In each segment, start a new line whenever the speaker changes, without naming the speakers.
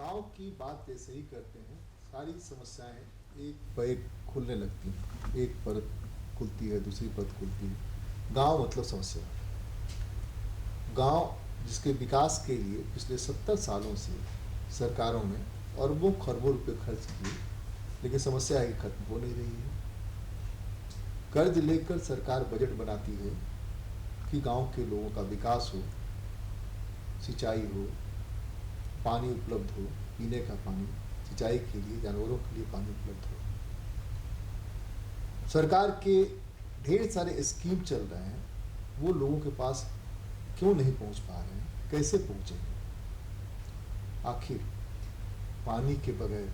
गांव की बात जैसे ही करते हैं सारी समस्याएं एक पर एक खुलने लगती हैं। एक परत खुलती है, दूसरी परत खुलती है। गांव मतलब समस्या। गांव जिसके विकास के लिए पिछले 70 सालों से सरकारों ने अरबों खरबों रुपए खर्च किए, लेकिन समस्या है कि खत्म हो नहीं रही है। कर्ज लेकर सरकार बजट बनाती है कि गांव के लोगों का विकास हो, सिंचाई हो, पानी उपलब्ध हो, पीने का पानी, सिंचाई के लिए, जानवरों के लिए पानी उपलब्ध हो। सरकार के ढेर सारे स्कीम चल रहे हैं, वो लोगों के पास क्यों नहीं पहुंच पा रहे हैं, कैसे पहुंचेंगे? आखिर पानी के बगैर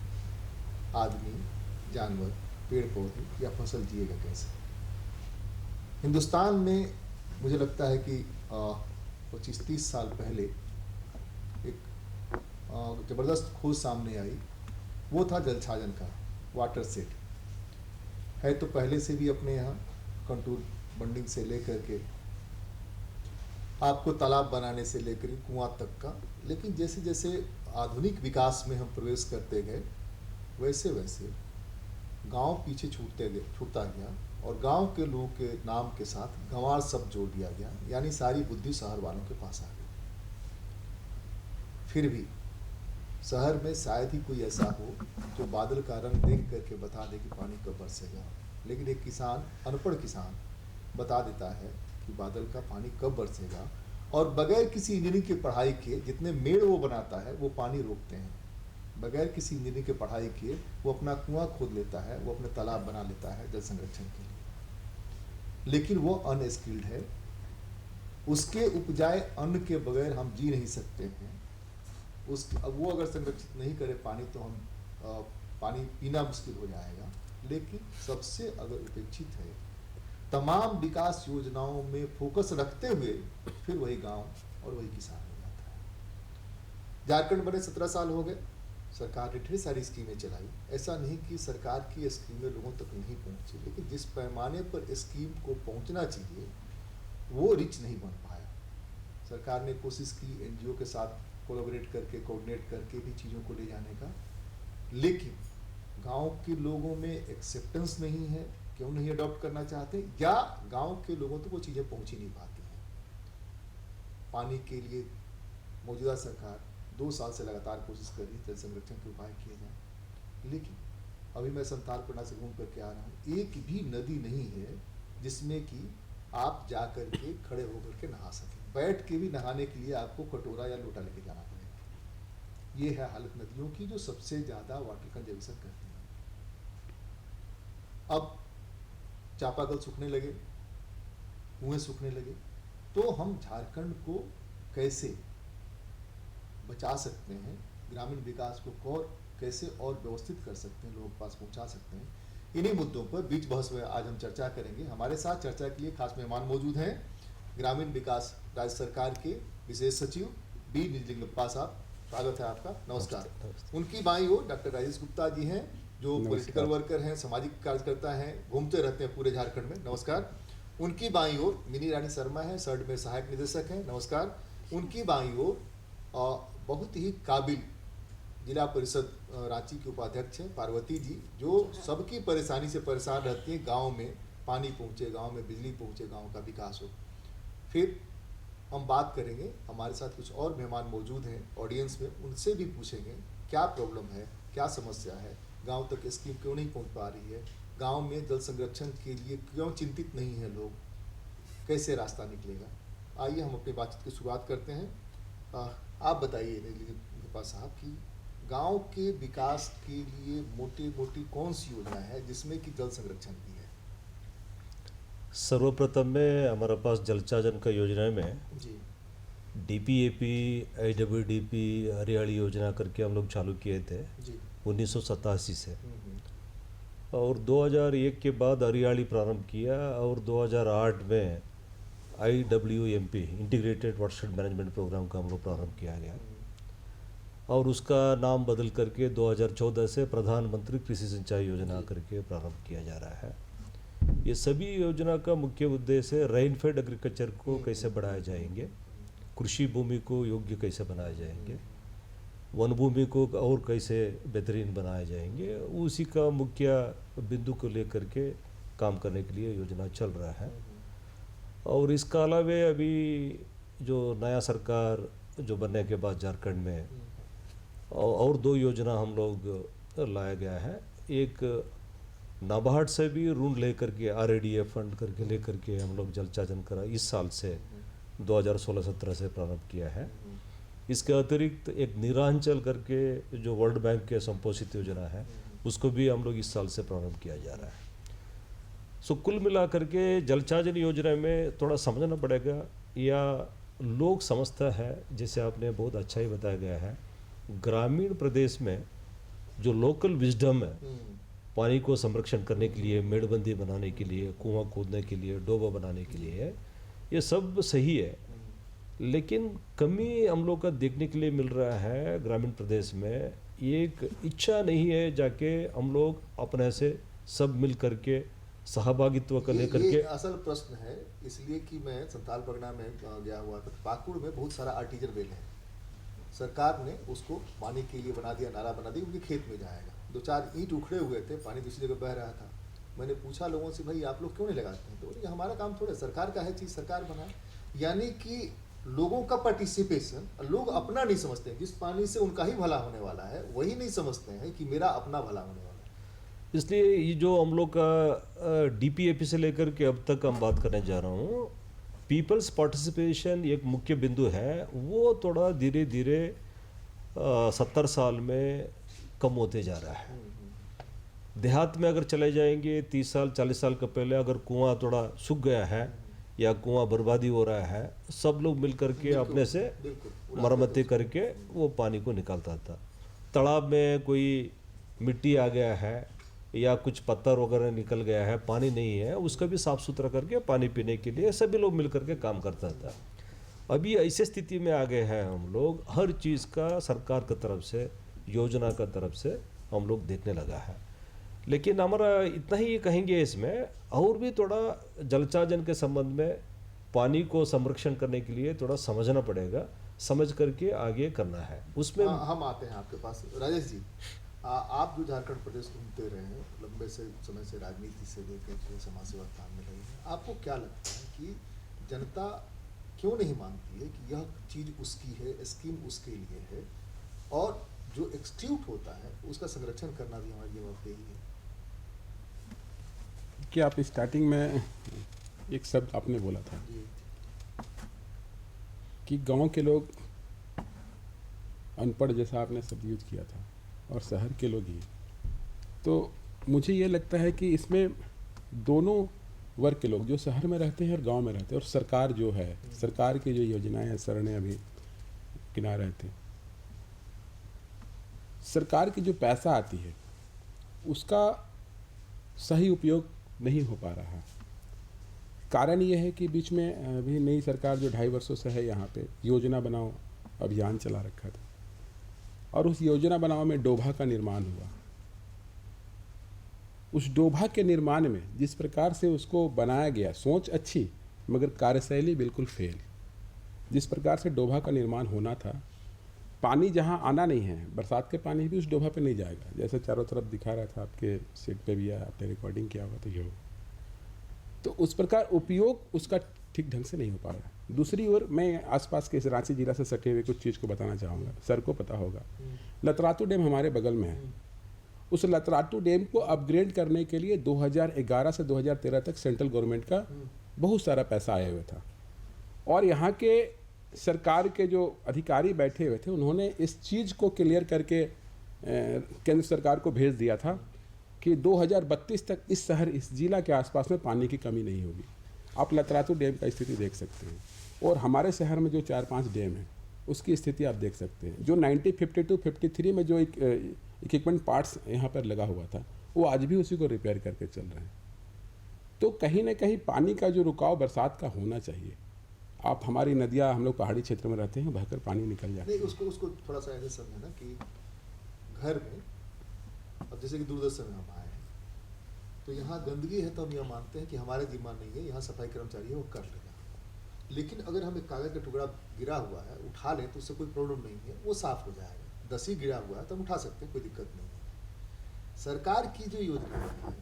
आदमी, जानवर, पेड़ पौधे या फसल जिएगा कैसे? हिंदुस्तान में मुझे लगता है कि 25-30 साल पहले एक ज़बरदस्त खोज सामने आई। वो था जल छाजन का, वाटर सेट है। तो पहले से भी अपने यहाँ कंटूर बंडिंग से लेकर के आपको तालाब बनाने से लेकर कुआं तक का, लेकिन जैसे जैसे आधुनिक विकास में हम प्रवेश करते गए वैसे वैसे गांव पीछे छूटता गया और गांव के लोगों के नाम के साथ गंवार शब्द जोड़ दिया गया, यानी सारी बुद्धि शहर वालों के पास आ गई। फिर भी शहर में शायद ही कोई ऐसा हो जो बादल का रंग देख करके बता दे कि पानी कब बरसेगा, लेकिन एक किसान, अनपढ़ किसान बता देता है कि बादल का पानी कब बरसेगा, और बगैर किसी इंजीनियरिंग की पढ़ाई के जितने मेड़ वो बनाता है वो पानी रोकते हैं। बगैर किसी इंजीनियरिंग की पढ़ाई के वो अपना कुआं खोद लेता है, वो अपने तालाब बना लेता है जल संरक्षण के लिए, लेकिन वो अनस्किल्ड है। उसके उपजाए अन्न के बगैर हम जी नहीं सकते हैं। अब वो अगर संरक्षित नहीं करे पानी तो हम पानी पीना मुश्किल हो जाएगा। लेकिन सबसे अगर उपेक्षित है, तमाम विकास योजनाओं में फोकस रखते हुए फिर वही गांव और वही किसान हो जाता है। झारखंड बने 17 साल हो गए, सरकार ने ढेर सारी स्कीमें चलाई। ऐसा नहीं कि सरकार की स्कीमें लोगों तक नहीं पहुंची, लेकिन जिस पैमाने पर स्कीम को पहुंचना चाहिए वो रिच नहीं बन पाया। सरकार ने कोशिश की एनजीओ के साथ कोलैबोरेट करके, कोऑर्डिनेट करके भी चीज़ों को ले जाने का, लेकिन गांव के लोगों में एक्सेप्टेंस नहीं है। क्यों नहीं अडॉप्ट करना चाहते, या गांव के लोगों तक वो चीज़ें पहुंच ही नहीं पाती हैं। पानी के लिए मौजूदा सरकार 2 साल से लगातार कोशिश कर रही है जल संरक्षण के उपाय किए जाएं, लेकिन अभी मैं संतालपना से घूम करके आ रहा हूँ, एक भी नदी नहीं है जिसमें कि आप जा कर के खड़े होकर के नहा सकें। बैठ के भी नहाने के लिए आपको कटोरा या लोटा लेके जाना पड़ेगा। ये है हालत नदियों की, जो सबसे ज़्यादा वाटर कंजर्वेशन करती हैं। अब चापाकल सूखने लगे, कुएं सूखने लगे, तो हम झारखंड को कैसे बचा सकते हैं, ग्रामीण विकास को कैसे और व्यवस्थित कर सकते हैं, लोगों के पास पहुंचा सकते हैं, इन्हीं मुद्दों पर बीच बहस में आज हम चर्चा करेंगे। हमारे साथ चर्चा के लिए खास मेहमान मौजूद हैं, ग्रामीण विकास राज्य सरकार के विशेष सचिव बी निजलिंगप्पा साहब, स्वागत है आपका। नमस्कार। उनकी बाईं ओर डॉक्टर राजेश गुप्ता जी हैं, जो पॉलिटिकल वर्कर हैं, सामाजिक कार्यकर्ता हैं, घूमते रहते हैं पूरे झारखंड में। नमस्कार। उनकी बाईं ओर मिनी रानी शर्मा है, सर्ड में सहायक निदेशक हैं। नमस्कार। उनकी बाईं ओर बहुत ही काबिल जिला परिषद रांची के उपाध्यक्ष हैं पार्वती जी, जो सबकी परेशानी से परेशान रहती हैं, गांव में पानी पहुंचे, गांव में बिजली पहुंचे, गांव का विकास हो। फिर हम बात करेंगे, हमारे साथ कुछ और मेहमान मौजूद हैं ऑडियंस में, उनसे भी पूछेंगे क्या प्रॉब्लम है, क्या समस्या है, गांव तक स्कीम क्यों नहीं पहुंच पा रही है, गांव में जल संरक्षण के लिए क्यों चिंतित नहीं है लोग, कैसे रास्ता निकलेगा। आइए हम अपनी बातचीत की शुरुआत करते हैं। आप बताइए निजलिंगप्पा साहब कि गांव के विकास के लिए मोटी मोटी कौन सी योजना है जिसमें कि जल संरक्षण भी है?
सर्वप्रथम में हमारे पास जलचाजन का योजना में
जी
डीपीएपी, आईडब्ल्यूडीपी, हरियाली योजना करके हम लोग चालू किए थे
जी
1987 से, और 2001 के बाद हरियाली प्रारंभ किया, और 2008 में IWMP integrated watershed management programme का हम लोग प्रारंभ किया गया, और उसका नाम बदल करके 2014 से प्रधानमंत्री कृषि सिंचाई योजना करके प्रारंभ किया जा रहा है। ये सभी योजना का मुख्य उद्देश्य रेनफेड एग्रीकल्चर को कैसे बढ़ाए जाएंगे, कृषि भूमि को योग्य कैसे बनाए जाएंगे, वन भूमि को और कैसे बेहतरीन बनाए जाएंगे, उसी का मुख्य बिंदु को लेकर के काम करने के लिए योजना चल रहा है। और इसका अलावा अभी जो नया सरकार जो बनने के बाद झारखंड में और दो योजना हम लोग लाया गया है। एक नाबार्ड से भी ऋण लेकर के RADF फंड करके लेकर के हम लोग जलचाजन करा इस साल से 2016-17 से प्रारंभ किया है। इसके अतिरिक्त एक निरांचल करके जो वर्ल्ड बैंक के संपोषित योजना है उसको भी हम लोग इस साल से प्रारंभ किया जा रहा है। सो कुल मिलाकर के जलचाजन योजना में थोड़ा समझना पड़ेगा, या लोग समझता है, जैसे आपने बहुत अच्छा ही बताया गया है, ग्रामीण प्रदेश में जो लोकल विजडम है पानी को संरक्षण करने के लिए, मेड़बंदी बनाने के लिए, कुआं खोदने के लिए, डोबा बनाने के लिए, ये सब सही है। लेकिन कमी हम लोग का देखने के लिए मिल रहा है ग्रामीण प्रदेश में, एक इच्छा नहीं है जाके हम लोग अपने से सब मिल करके सहभागित्व कर लेकर के।
असल प्रश्न है, इसलिए कि मैं संताल परगना में गया हुआ था। पाकुड़ में बहुत सारा आर्टिजन वेल है, सरकार ने उसको पानी के लिए बना दिया, नाला बना दिया, उनके खेत में जाएगा। 2-4 ईंट उखड़े हुए थे, पानी दूसरी जगह बह रहा था। मैंने पूछा लोगों से, भाई आप लोग क्यों नहीं लगाते हैं? तो बोले हमारा काम थोड़ा, सरकार का है चीज़ सरकार बनाए। यानी कि लोगों का पार्टिसिपेशन, लोग अपना नहीं समझते हैं। जिस पानी से उनका ही भला होने वाला है वही नहीं समझते हैं कि मेरा अपना भला होने वाला है।
इसलिए ये जो हम लोग का DPAP से लेकर के अब तक हम बात करने जा रहा हूँ, पीपल्स पार्टिसिपेशन एक मुख्य बिंदु है। वो थोड़ा धीरे धीरे 70 साल में कम होते जा रहा है। देहात में अगर चले जाएंगे 30 साल 40 साल का पहले, अगर कुआं थोड़ा सूख गया है या कुआं बर्बादी हो रहा है, सब लोग मिल करके अपने से मरम्मती करके वो पानी को निकालता था। तालाब में कोई मिट्टी आ गया है या कुछ पत्थर वगैरह निकल गया है, पानी नहीं है, उसका भी साफ़ सुथरा करके पानी पीने के लिए सभी लोग मिल करके काम करता था। अभी ऐसे स्थिति में आ गए हैं हम लोग, हर चीज़ का सरकार की तरफ से, योजना का तरफ से हम लोग देखने लगा है। लेकिन हमारा इतना ही कहेंगे इसमें, और भी थोड़ा जलचाजन के संबंध में पानी को संरक्षण करने के लिए थोड़ा समझना पड़ेगा, समझ करके आगे करना है। उसमें
हम आते हैं आपके पास। राजेश जी, आप जो झारखंड प्रदेश घूमते रहे हैं, लंबे से समय से राजनीति से लेकर के समाज सेवा काम में रहे हैं, आपको क्या लगता है कि जनता क्यों नहीं मानती है कि यह चीज़ उसकी है, स्कीम उसके लिए है, और जो एक्सक्यूट होता है उसका संरक्षण करना भी हमारी जवाबदेही है?
कि आप स्टार्टिंग में एक शब्द आपने बोला था कि गांव के लोग अनपढ़, जैसा आपने शब्द यूज किया था, और शहर के लोग ही। तो मुझे ये लगता है कि इसमें दोनों वर्ग के लोग, जो शहर में रहते हैं और गांव में रहते हैं, और सरकार जो है, सरकार की जो योजनाएं हैं, सर ने अभी गिना रहे थे, सरकार की जो पैसा आती है उसका सही उपयोग नहीं हो पा रहा। कारण ये है कि बीच में अभी नई सरकार जो 2.5 वर्षों से है, यहाँ पे योजना बनाओ अभियान चला रखा था, और उस योजना बनाओ में डोभा का निर्माण हुआ। उस डोभा के निर्माण में जिस प्रकार से उसको बनाया गया, सोच अच्छी मगर कार्यशैली बिल्कुल फेल। जिस प्रकार से डोभा का निर्माण होना था, पानी जहाँ आना नहीं है, बरसात के पानी भी उस डोभा पे नहीं जाएगा, जैसे चारों तरफ दिखा रहा था, आपके सेट पे भी आया, आपने रिकॉर्डिंग किया हुआ तो ये हो। तो उस प्रकार उपयोग उसका ठीक ढंग से नहीं हो पा रहा। दूसरी ओर मैं आसपास के रांची जिला से सटे हुए कुछ चीज़ को बताना चाहूँगा। सर को पता होगा, लतरातू डैम हमारे बगल में है। उस लतरातू डैम को अपग्रेड करने के लिए 2011 से 2013 तक सेंट्रल गवर्नमेंट का बहुत सारा पैसा आया हुआ था, और यहाँ के सरकार के जो अधिकारी बैठे हुए थे, उन्होंने इस चीज़ को क्लियर करके केंद्र सरकार को भेज दिया था कि 2032 तक इस शहर, इस जिला के आसपास में पानी की कमी नहीं होगी। आप लतरातू डैम का स्थिति देख सकते हैं, और हमारे शहर में जो 4-5 डैम हैं उसकी स्थिति आप देख सकते हैं। जो 1952-53 में जो इक्विपमेंट पार्ट्स यहाँ पर लगा हुआ था, वो आज भी उसी को रिपेयर करके चल रहे हैं। तो कहीं ना कहीं पानी का जो रुकाव बरसात का होना चाहिए। आप हमारी नदियाँ, हम लोग पहाड़ी क्षेत्र में रहते हैं, बहकर पानी निकल जाता है।
उसको थोड़ा सा ऐसे समझे ना कि घर में, अब जैसे कि दूरदर्शन में हम आए हैं, तो यहाँ गंदगी है तो हम यह मानते हैं कि हमारे जिम्मा नहीं है, यहाँ सफाई कर्मचारी है वो कर लेगा। लेकिन अगर हम एक कागज़ का टुकड़ा गिरा हुआ है उठा लें तो उससे कोई प्रॉब्लम नहीं है, वो साफ़ हो जाएगा। 10 ही गिरा हुआ है तो हम उठा सकते हैं, कोई दिक्कत नहीं है। सरकार की जो योजना है,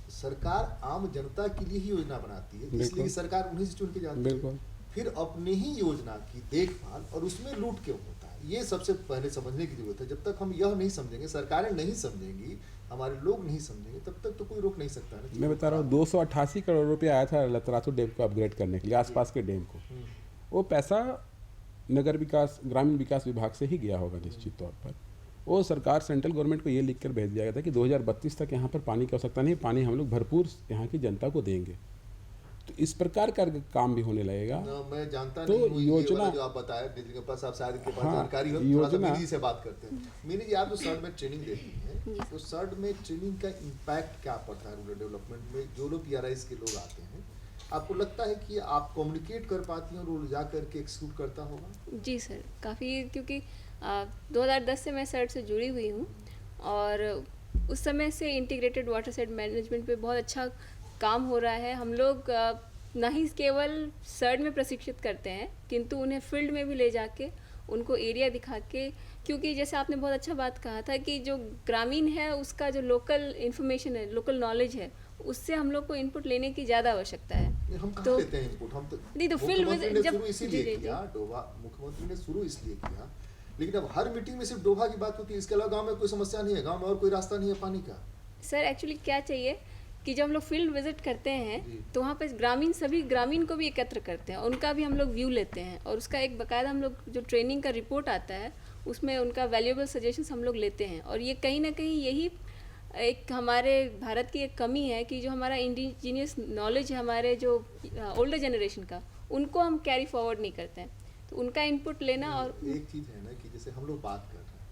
सरकार आम जनता के लिए ही योजना बनाती है,
बिल्कुल।
इसलिए सरकार उन्हीं से चुन के जाती है।
बिल्कुल।
फिर अपने ही योजना की देखभाल और उसमें लूट क्यों होता है, ये सबसे पहले समझने की जरूरत है। जब तक हम यह नहीं समझेंगे, सरकारें नहीं समझेंगी, हमारे लोग नहीं समझेंगे, तब तक तो कोई रोक नहीं सकता है ना।
मैं बता रहा हूँ 288 करोड़ रुपए आया था लतरातू डैम को अपग्रेड करने के लिए, आसपास के डैम को। वो पैसा नगर विकास ग्रामीण विकास विभाग से ही गया होगा निश्चित तौर पर। वो सरकार सेंट्रल गवर्नमेंट को ये लिख कर भेज दिया गया था कि 2032 तक यहाँ पर पानी की आवश्यकता नहीं, पानी हम लोग भरपूर यहाँ की जनता को देंगे। तो इस प्रकार का काम भी होने लगेगा।
मैं जानता
तो
नहीं हूँ, ये
योजना
वाला जो आप बताया के पास, आप शायद के पास
हाँ,
जानकारी हो, थोड़ा सा
योजना-
मीनी से बात करते हैं। मीनी जी, आप जो सर्ड में ट्रेनिंग देती हैं, तो सर्ड में ट्रेनिंग का इम्पैक्ट क्या पड़ता है रूरल डेवलपमेंट में? जो लोग PRIs के लोग आते हैं, आपको लगता है कि आप कम्युनिकेट कर पाती हैं और वो जा करके एक्सिक्यूट करता होगा?
जी सर, काफ़ी, क्योंकि 2010 से मैं सर्ट से जुड़ी हुई हूँ और उस समय से इंटीग्रेटेड वाटर सेट मैनेजमेंट पे बहुत अच्छा काम हो रहा है। हम लोग ना ही केवल सर्ट में प्रशिक्षित करते हैं, किंतु उन्हें फील्ड में भी ले जाके उनको एरिया दिखा के, क्योंकि जैसे आपने बहुत अच्छा बात कहा था कि जो ग्रामीण है उसका जो लोकल इन्फॉर्मेशन है, लोकल नॉलेज है, उससे हम लोग को इनपुट लेने की ज़्यादा आवश्यकता है।
हम कहाँ
तो-
लेते हैं इनपुट? हम तो
नहीं, तो फील्ड
मुख्यमंत्री
विजिट
ने
जब
शुरू इसीलिए
जी, जी,
किया, डोभा मुख्यमंत्री ने शुरू इसलिए किया, लेकिन अब हर मीटिंग में सिर्फ डोभा की बात होती है। इसके अलावा गांव में कोई समस्या नहीं है, गांव में और कोई रास्ता नहीं है पानी का।
सर एक्चुअली क्या चाहिए कि जब हम लोग फील्ड विजिट करते
जी।
हैं तो वहाँ पे सभी ग्रामीण को भी एकत्र करते हैं, उनका भी हम लोग व्यू लेते हैं और उसका एक बकायदा हम लोग जो ट्रेनिंग का रिपोर्ट आता है उसमें उनका वैल्यूएबल सजेशंस हम लोग लेते हैं। और ये कहीं ना कहीं यही एक हमारे भारत की एक कमी है कि जो हमारा इंडिजीनियस नॉलेज है हमारे जो ओल्डर जनरेशन का, उनको हम कैरी फॉरवर्ड नहीं करते हैं। तो उनका इनपुट लेना और
एक चीज है ना कि जैसे हम लोग बात कर रहे हैं,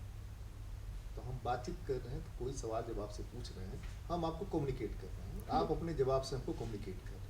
तो हम बातचीत कर रहे हैं, तो कोई सवाल जब आपसे पूछ रहे हैं, हम आपको कम्युनिकेट कर रहे हैं, आप अपने जवाब से हमको कम्युनिकेट कर रहे हैं।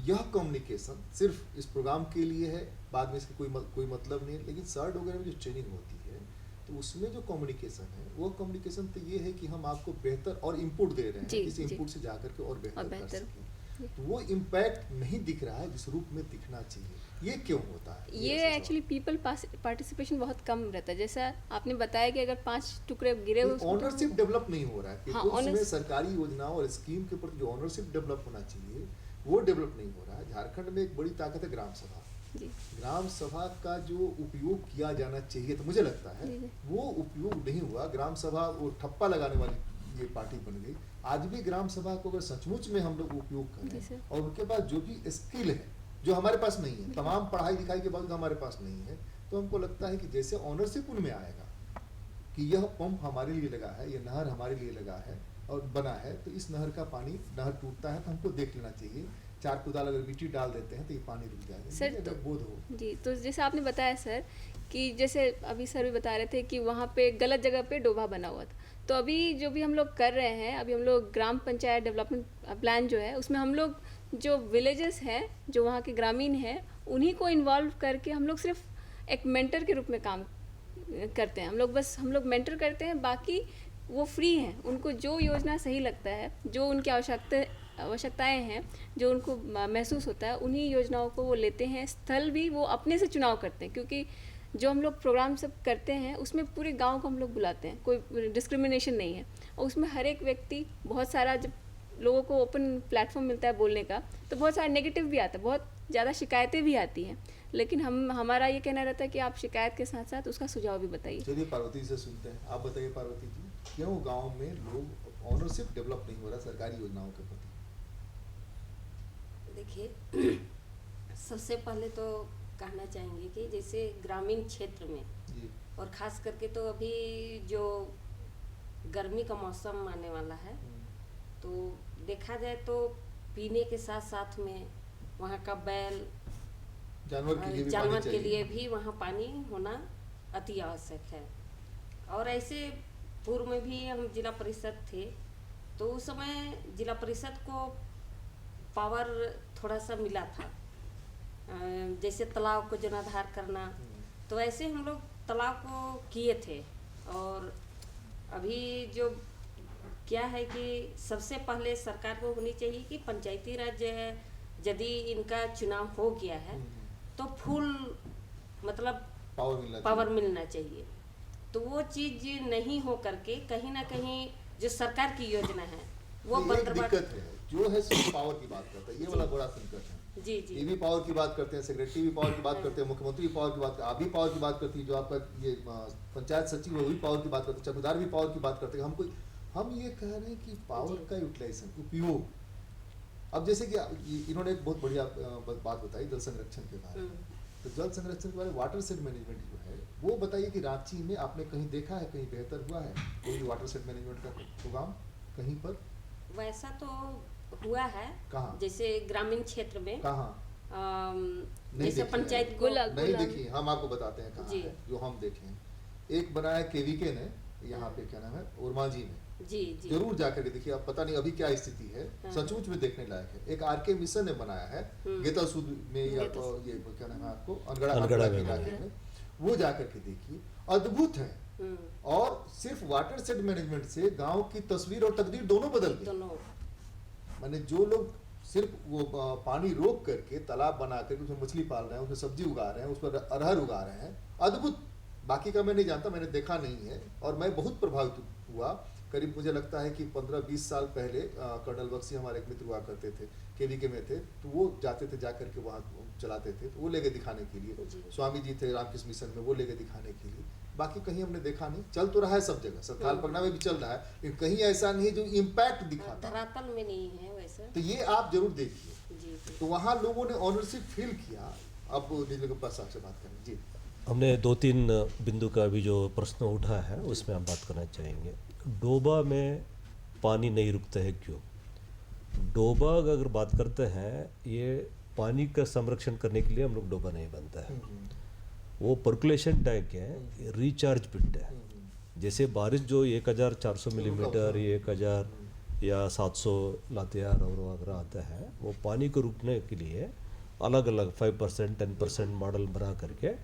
यह कम्युनिकेशन सिर्फ इस प्रोग्राम के लिए है, बाद में इसका कोई मतलब नहीं है। लेकिन सर्ड वगैरह में जो ट्रेनिंग होती है, तो उसमें जो कम्युनिकेशन है, वो कम्युनिकेशन तो ये है कि हम आपको बेहतर और इनपुट दे रहे हैं,
जी,
इस
जी।
इनपुट से जाकर के और बेहतर कर
बेहतर।
सकें। तो वो इम्पैक्ट नहीं दिख रहा है जिस रूप में दिखना चाहिए। ये क्यों होता है?
ये
ऐसा सवाल।
एक्चुअली पीपल पार्टिसिपेशन बहुत कम रहता है। जैसा आपने बताया कि अगर 5 टुकड़े गिरे हुए उसमें तो-
ऑनरशिप डेवलप नहीं हो रहा है कि
हाँ,
उसमें
owners-
सरकारी योजनाओं और स्कीम के प्रति जो ऑनरशिप डेवलप होना चाहिए, वो डेवलप नहीं हो रहा है। झारखंड में एक बड़ी ताकत है ग्राम सभा।
जी
ग्राम सभा का जो उपयोग किया जाना चाहिए, तो मुझे लगता है
जी, जी।
वो उपयोग नहीं हुआ। ग्राम सभा वो ठप्पा लगाने वाली ये पार्टी बन गई। आज भी ग्राम सभा को अगर सचमुच में हम लोग उपयोग
जी,
करें
सर।
और उनके पास जो भी स्किल है जो हमारे पास नहीं है, तमाम पढ़ाई लिखाई के बावजूद हमारे पास नहीं है, तो हमको लगता है कि जैसे ऑनरशिप उनमें आएगा कि यह पंप हमारे लिए लगा है, यह नहर हमारे लिए लगा है और बना है, तो इस नहर का पानी, नहर टूटता है तो हमको देख लेना चाहिए। 4 कुदाल अगर मिट्टी डाल देते हैं तो ये पानी रुक जाएगा।
सर,
ये अगर बोध हो।
जी, तो जैसे आपने बताया सर कि जैसे अभी सर भी बता रहे थे कि वहाँ पे गलत जगह पे डोभा बना हुआ था, तो अभी जो भी हम लोग कर रहे हैं, अभी हम लोग ग्राम पंचायत डेवलपमेंट प्लान जो है उसमें हम लोग जो विलेजेस हैं, जो वहाँ के ग्रामीण हैं, उन्हीं को इन्वॉल्व करके हम लोग सिर्फ एक मेंटर के रूप में काम करते हैं। हम लोग मेंटर करते हैं, बाकी वो फ्री हैं। उनको जो योजना सही लगता है, जो उनकी आवश्यकताएं हैं, जो उनको महसूस होता है, उन्हीं योजनाओं को वो लेते हैं। स्थल भी वो अपने से चुनाव करते हैं, क्योंकि जो हम लोग प्रोग्राम सब करते हैं उसमें पूरे गांव को हम लोग बुलाते हैं, कोई डिस्क्रिमिनेशन नहीं है। और उसमें हर एक व्यक्ति, बहुत सारा जब लोगों को ओपन प्लेटफॉर्म मिलता है बोलने का, तो बहुत सारा नेगेटिव भी आता है, बहुत ज़्यादा शिकायतें भी आती हैं। लेकिन हमारा ये कहना रहता है कि आप शिकायत के साथ साथ उसका सुझाव भी बताइए।
चलिए पार्वती से सुनते हैं। आप बताइए पार्वती जी, क्यों गांव में लोग ऑनरशिप डेवलप नहीं हो रहा सरकारी योजनाओं के प्रति?
देखिए, सबसे पहले तो कहना चाहेंगे कि जैसे ग्रामीण क्षेत्र में,
जी
और ख़ास करके तो अभी जो गर्मी का मौसम आने वाला है, तो देखा जाए तो पीने के साथ साथ में वहाँ का बैल
जानवर के लिए भी
जानवर
पानी
के
चाहिए।
लिए भी वहाँ पानी होना अति आवश्यक है। और ऐसे पूर्व में भी हम जिला परिषद थे, तो उस समय जिला परिषद को पावर थोड़ा सा मिला था, जैसे तालाब को जीर्णोद्धार करना, तो ऐसे हम लोग तालाब को किए थे। और अभी जो क्या है कि सबसे पहले सरकार को होनी चाहिए कि पंचायती राज यदि इनका चुनाव हो गया है तो फुल मतलब
पावर मिलना
पावर
चाहिए।
मिलना चाहिए। तो वो चीज नहीं हो करके कहीं ना कहीं जो सरकार की योजना है वो
ये एक
बंदरबाट
दिक्कत है जो है सिर्फ पावर की बात करता है, ये वाला बड़ा संकट है।
जी जी
टीवी पावर की बात करते हैं, सेक्रेटरी भी पावर की बात करते हैं, मुख्यमंत्री पावर की बात, आप भी पावर की बात करती है, जो आपका ये पंचायत सचिव है वो भी पावर की बात करते हैं, चौकीदार भी पावर की बात करते हैं। हम ये कह रहे हैं कि पावर
जी।
का यूटिलाइजेशन, उपयोग। अब जैसे कि इन्होंने एक बहुत बढ़िया बात बताई जल संरक्षण के बारे में, तो जल संरक्षण के बारे में वाटर सेट मैनेजमेंट जो है वो बताइए कि रांची में आपने कहीं देखा है, कहीं बेहतर हुआ है कोई वाटर सेट मैनेजमेंट का प्रोग्राम कहीं पर?
वैसा तो हुआ है
कहाँ?
जैसे ग्रामीण क्षेत्र में
कहाँ?
जैसे
देखी है।
पंचायत को
गुला-
नहीं
गुलाम।
देखी, हम आपको बताते हैं कहाँ
जी।
है जो हम देखे हैं। एक बनाया केवीके ने यहाँ पे, क्या नाम है, उर्मांझी में,
जी जी
जरूर जाकर के देखिए। अब पता नहीं अभी क्या स्थिति है,
हाँ।
सचमुच में देखने लायक है। एक आरके मिशन ने बनाया है गेता सूद में, या
गेता
तो
सूद।
ये क्या नाम है आपको, अनगढ़ा
अनगढ़ा
के
में।
इलाके में, वो जाकर के देखिए, अद्भुत है। और सिर्फ वाटर सेट मैनेजमेंट से गांव की तस्वीर और तकदीर दोनों बदल गई।
दोनों
माने जो लोग सिर्फ वो पानी रोक करके तालाब बना करके उसमें मछली पाल रहे हैं, उसमें सब्जी उगा रहे हैं, उस पर अरहर उगा रहे हैं, अद्भुत। बाकी का मैं नहीं जानता, मैंने देखा नहीं है, और मैं बहुत प्रभावित हुआ। करीब मुझे लगता है कि 15-20 साल पहले कर्नल बख्शी हमारे एक मित्र हुआ करते थे, केवीके में थे, तो वो जाते थे, जा करके वहाँ चलाते थे, तो वो ले गए दिखाने के लिए।
जी।
स्वामी जी थे रामकृष्ण मिशन में, वो ले गए दिखाने के लिए। बाकी कहीं हमने देखा नहीं। चल तो रहा है सब जगह, सरकार पटना में भी चल रहा है, लेकिन कहीं ऐसा नहीं जो इम्पैक्ट दिखाता।
धरातल में नहीं है वैसे।
तो ये आप जरूर देखिए।
जी जी
तो वहाँ लोगों ने ऑनरशिप फील किया। अब निजल के पास आपसे बात करें जी।
हमने 2-3 बिंदु का भी जो प्रश्न उठा है उसमें हम बात करना चाहेंगे। डोबा में पानी नहीं रुकता है क्यों? डोबा अगर बात करते हैं, ये पानी का संरक्षण करने के लिए हम लोग डोबा नहीं बनता है, वो पर्कुलेशन टैंक है, रिचार्ज पिट है। जैसे बारिश जो 1400 मिलीमीटर, 1000 या 700 लातेहार और वगैरह आता है, वो पानी को रुकने के लिए अलग अलग 5%, 10% मॉडल बना करके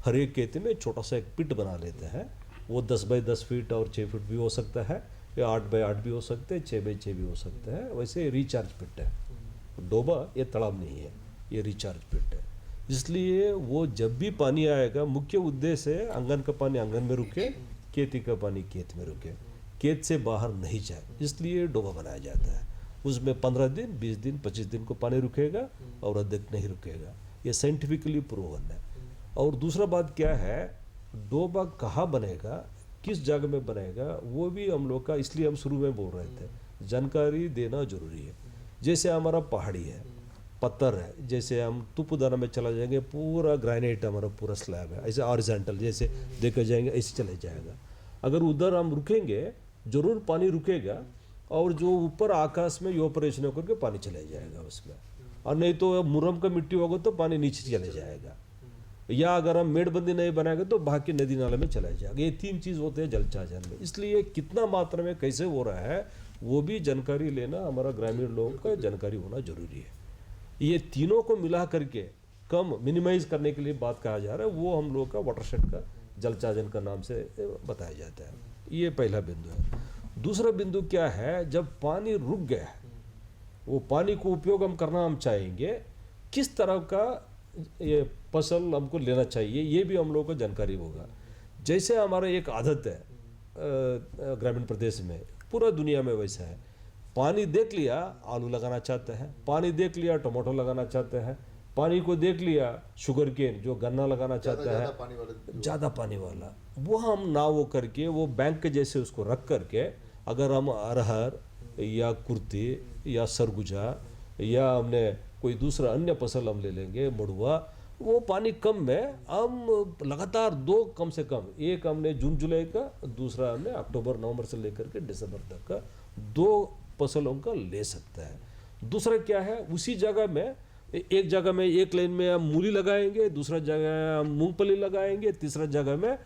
हर एक खेत में छोटा सा एक पिट बना लेते हैं। वो 10 बाई 10 फीट और 6 फीट भी हो सकता है, या 8 बाई 8 भी हो सकते हैं, 6 बाई 6 भी हो सकता है। वैसे रिचार्ज पिट है। डोबा ये तालाब नहीं है, ये रिचार्ज पिट है। इसलिए वो जब भी पानी आएगा, मुख्य उद्देश्य है आंगन का पानी आंगन में रुके, खेती का पानी खेत में रुके, खेत से बाहर नहीं जाए, इसलिए डोबा बनाया जाता है। उसमें 15 दिन, 20 दिन, 25 दिन को पानी रुकेगा और अधिक नहीं रुकेगा। ये साइंटिफिकली प्रूवन है। और दूसरा बात क्या है, डोबा कहाँ बनेगा, किस जगह में बनेगा, वो भी हम लोग का, इसलिए हम शुरू में बोल रहे थे, जानकारी देना जरूरी है। जैसे हमारा पहाड़ी है, पत्थर है, जैसे हम तुपुदाना में चला जाएंगे, पूरा ग्रेनाइट हमारा पूरा स्लैब है, ऐसे हॉरिजॉन्टल जैसे देखा जाएंगे ऐसे चले जाएगा। अगर उधर हम रुकेंगे जरूर पानी रुकेगा, और जो ऊपर आकाश में इवेपोरेशन होकर के पानी चले जाएगा उसमें। और नहीं तो मुरम का मिट्टी होगा तो पानी नीचे चले जाएगा, या अगर हम मेड़बंदी नहीं बनाएंगे तो बहा के नदी नाले में चला जाएगा। ये 3 चीज़ होते हैं जलचाजन में। इसलिए कितना मात्रा में कैसे हो रहा है वो भी जानकारी लेना हमारा ग्रामीण लोगों का जानकारी होना जरूरी है। ये तीनों को मिला करके कम मिनिमाइज करने के लिए बात कहा जा रहा है, वो हम लोग का वाटरशेड का जलचाजन का नाम से बताया जाता है। ये पहला बिंदु है। दूसरा बिंदु क्या है, जब पानी रुक गया है, वो पानी को उपयोग हम करना हम चाहेंगे, किस तरह का ये फसल हमको लेना चाहिए, ये भी हम लोगों को जानकारी होगा। जैसे हमारा एक आदत है ग्रामीण प्रदेश में, पूरा दुनिया में वैसा है, पानी देख लिया आलू लगाना चाहते हैं, पानी देख लिया टमाटो लगाना चाहते हैं, पानी को देख लिया शुगर केन जो गन्ना लगाना चाहता है, ज़्यादा पानी वाला, वो हम ना वो करके वो बैंक के जैसे उसको रख करके, अगर हम अरहर या कुर्ती या सरगुजा या हमने कोई दूसरा अन्य फसल हम ले लेंगे, मड़ुआ, वो पानी कम में हम लगातार 2 कम से कम, एक हमने जून जुलाई का, दूसरा हमने अक्टूबर नवंबर से लेकर के दिसंबर तक का 2 फसलों का ले सकता है। दूसरा क्या है, उसी जगह में एक जगह में एक लाइन में हम मूली लगाएंगे, दूसरा जगह हम मूंगफली लगाएंगे, तीसरा जगह में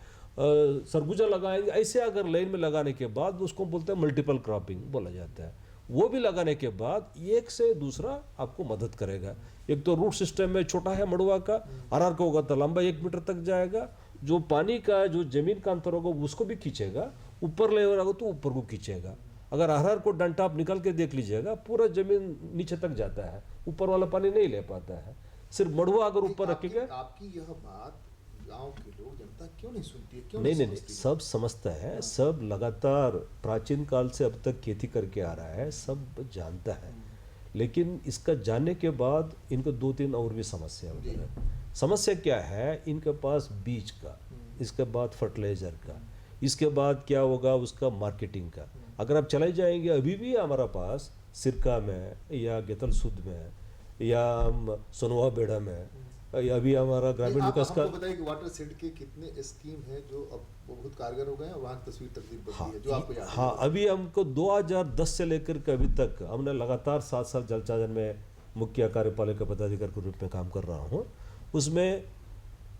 सरगुजा लगाएंगे। ऐसे अगर लाइन में लगाने के बाद उसको बोलते हैं मल्टीपल क्रॉपिंग बोला जाता है। वो भी लगाने के बाद एक से दूसरा आपको मदद करेगा। एक तो रूट सिस्टम में छोटा है मड़ुआ का, अरहर का होगा तो लंबा 1 मीटर तक जाएगा, जो पानी का जो जमीन का अंतर होगा उसको भी खींचेगा, ऊपर लेवल होगा तो ऊपर को खींचेगा। अगर अरहर को डंटा आप निकाल के देख लीजिएगा, पूरा जमीन नीचे तक जाता है, ऊपर वाला पानी नहीं ले पाता है। सिर्फ मड़ुआ अगर ऊपर रखेगा।
आपकी यह बात गांव के लोग, जनता क्यों नहीं सुनती है, क्यों
नहीं नहीं
समझती
नहीं,
है?
सब समझता है, सब लगातार प्राचीन काल से अब तक खेती करके आ रहा है, सब जानता है। लेकिन इसका जानने के बाद इनको 2-3 और भी समस्या हो
जी।
गई। समस्या क्या है, इनके पास बीज का, इसके बाद फर्टिलाइजर का, इसके बाद क्या होगा उसका मार्केटिंग का। अगर आप चले जाएंगे अभी भी हमारा पास सिरका में या गेतल सुद में या सोनवा बेड़ा में या अभी हमारा ग्रामीण
आप
विकास का,
हमको बताइए कि वाटर शेड के कितने स्कीम है जो अब बहुत कारगर हो गए हैं और वहाँ की तस्वीर तकदीर बदली
हाँ
है, जो आपको याद है?
हाँ, अभी हमको 2010 से लेकर के अभी तक हमने लगातार 7 साल जल चाजन में मुख्य कार्यपालिका पदाधिकारी के रूप में काम कर रहा हूँ। उसमें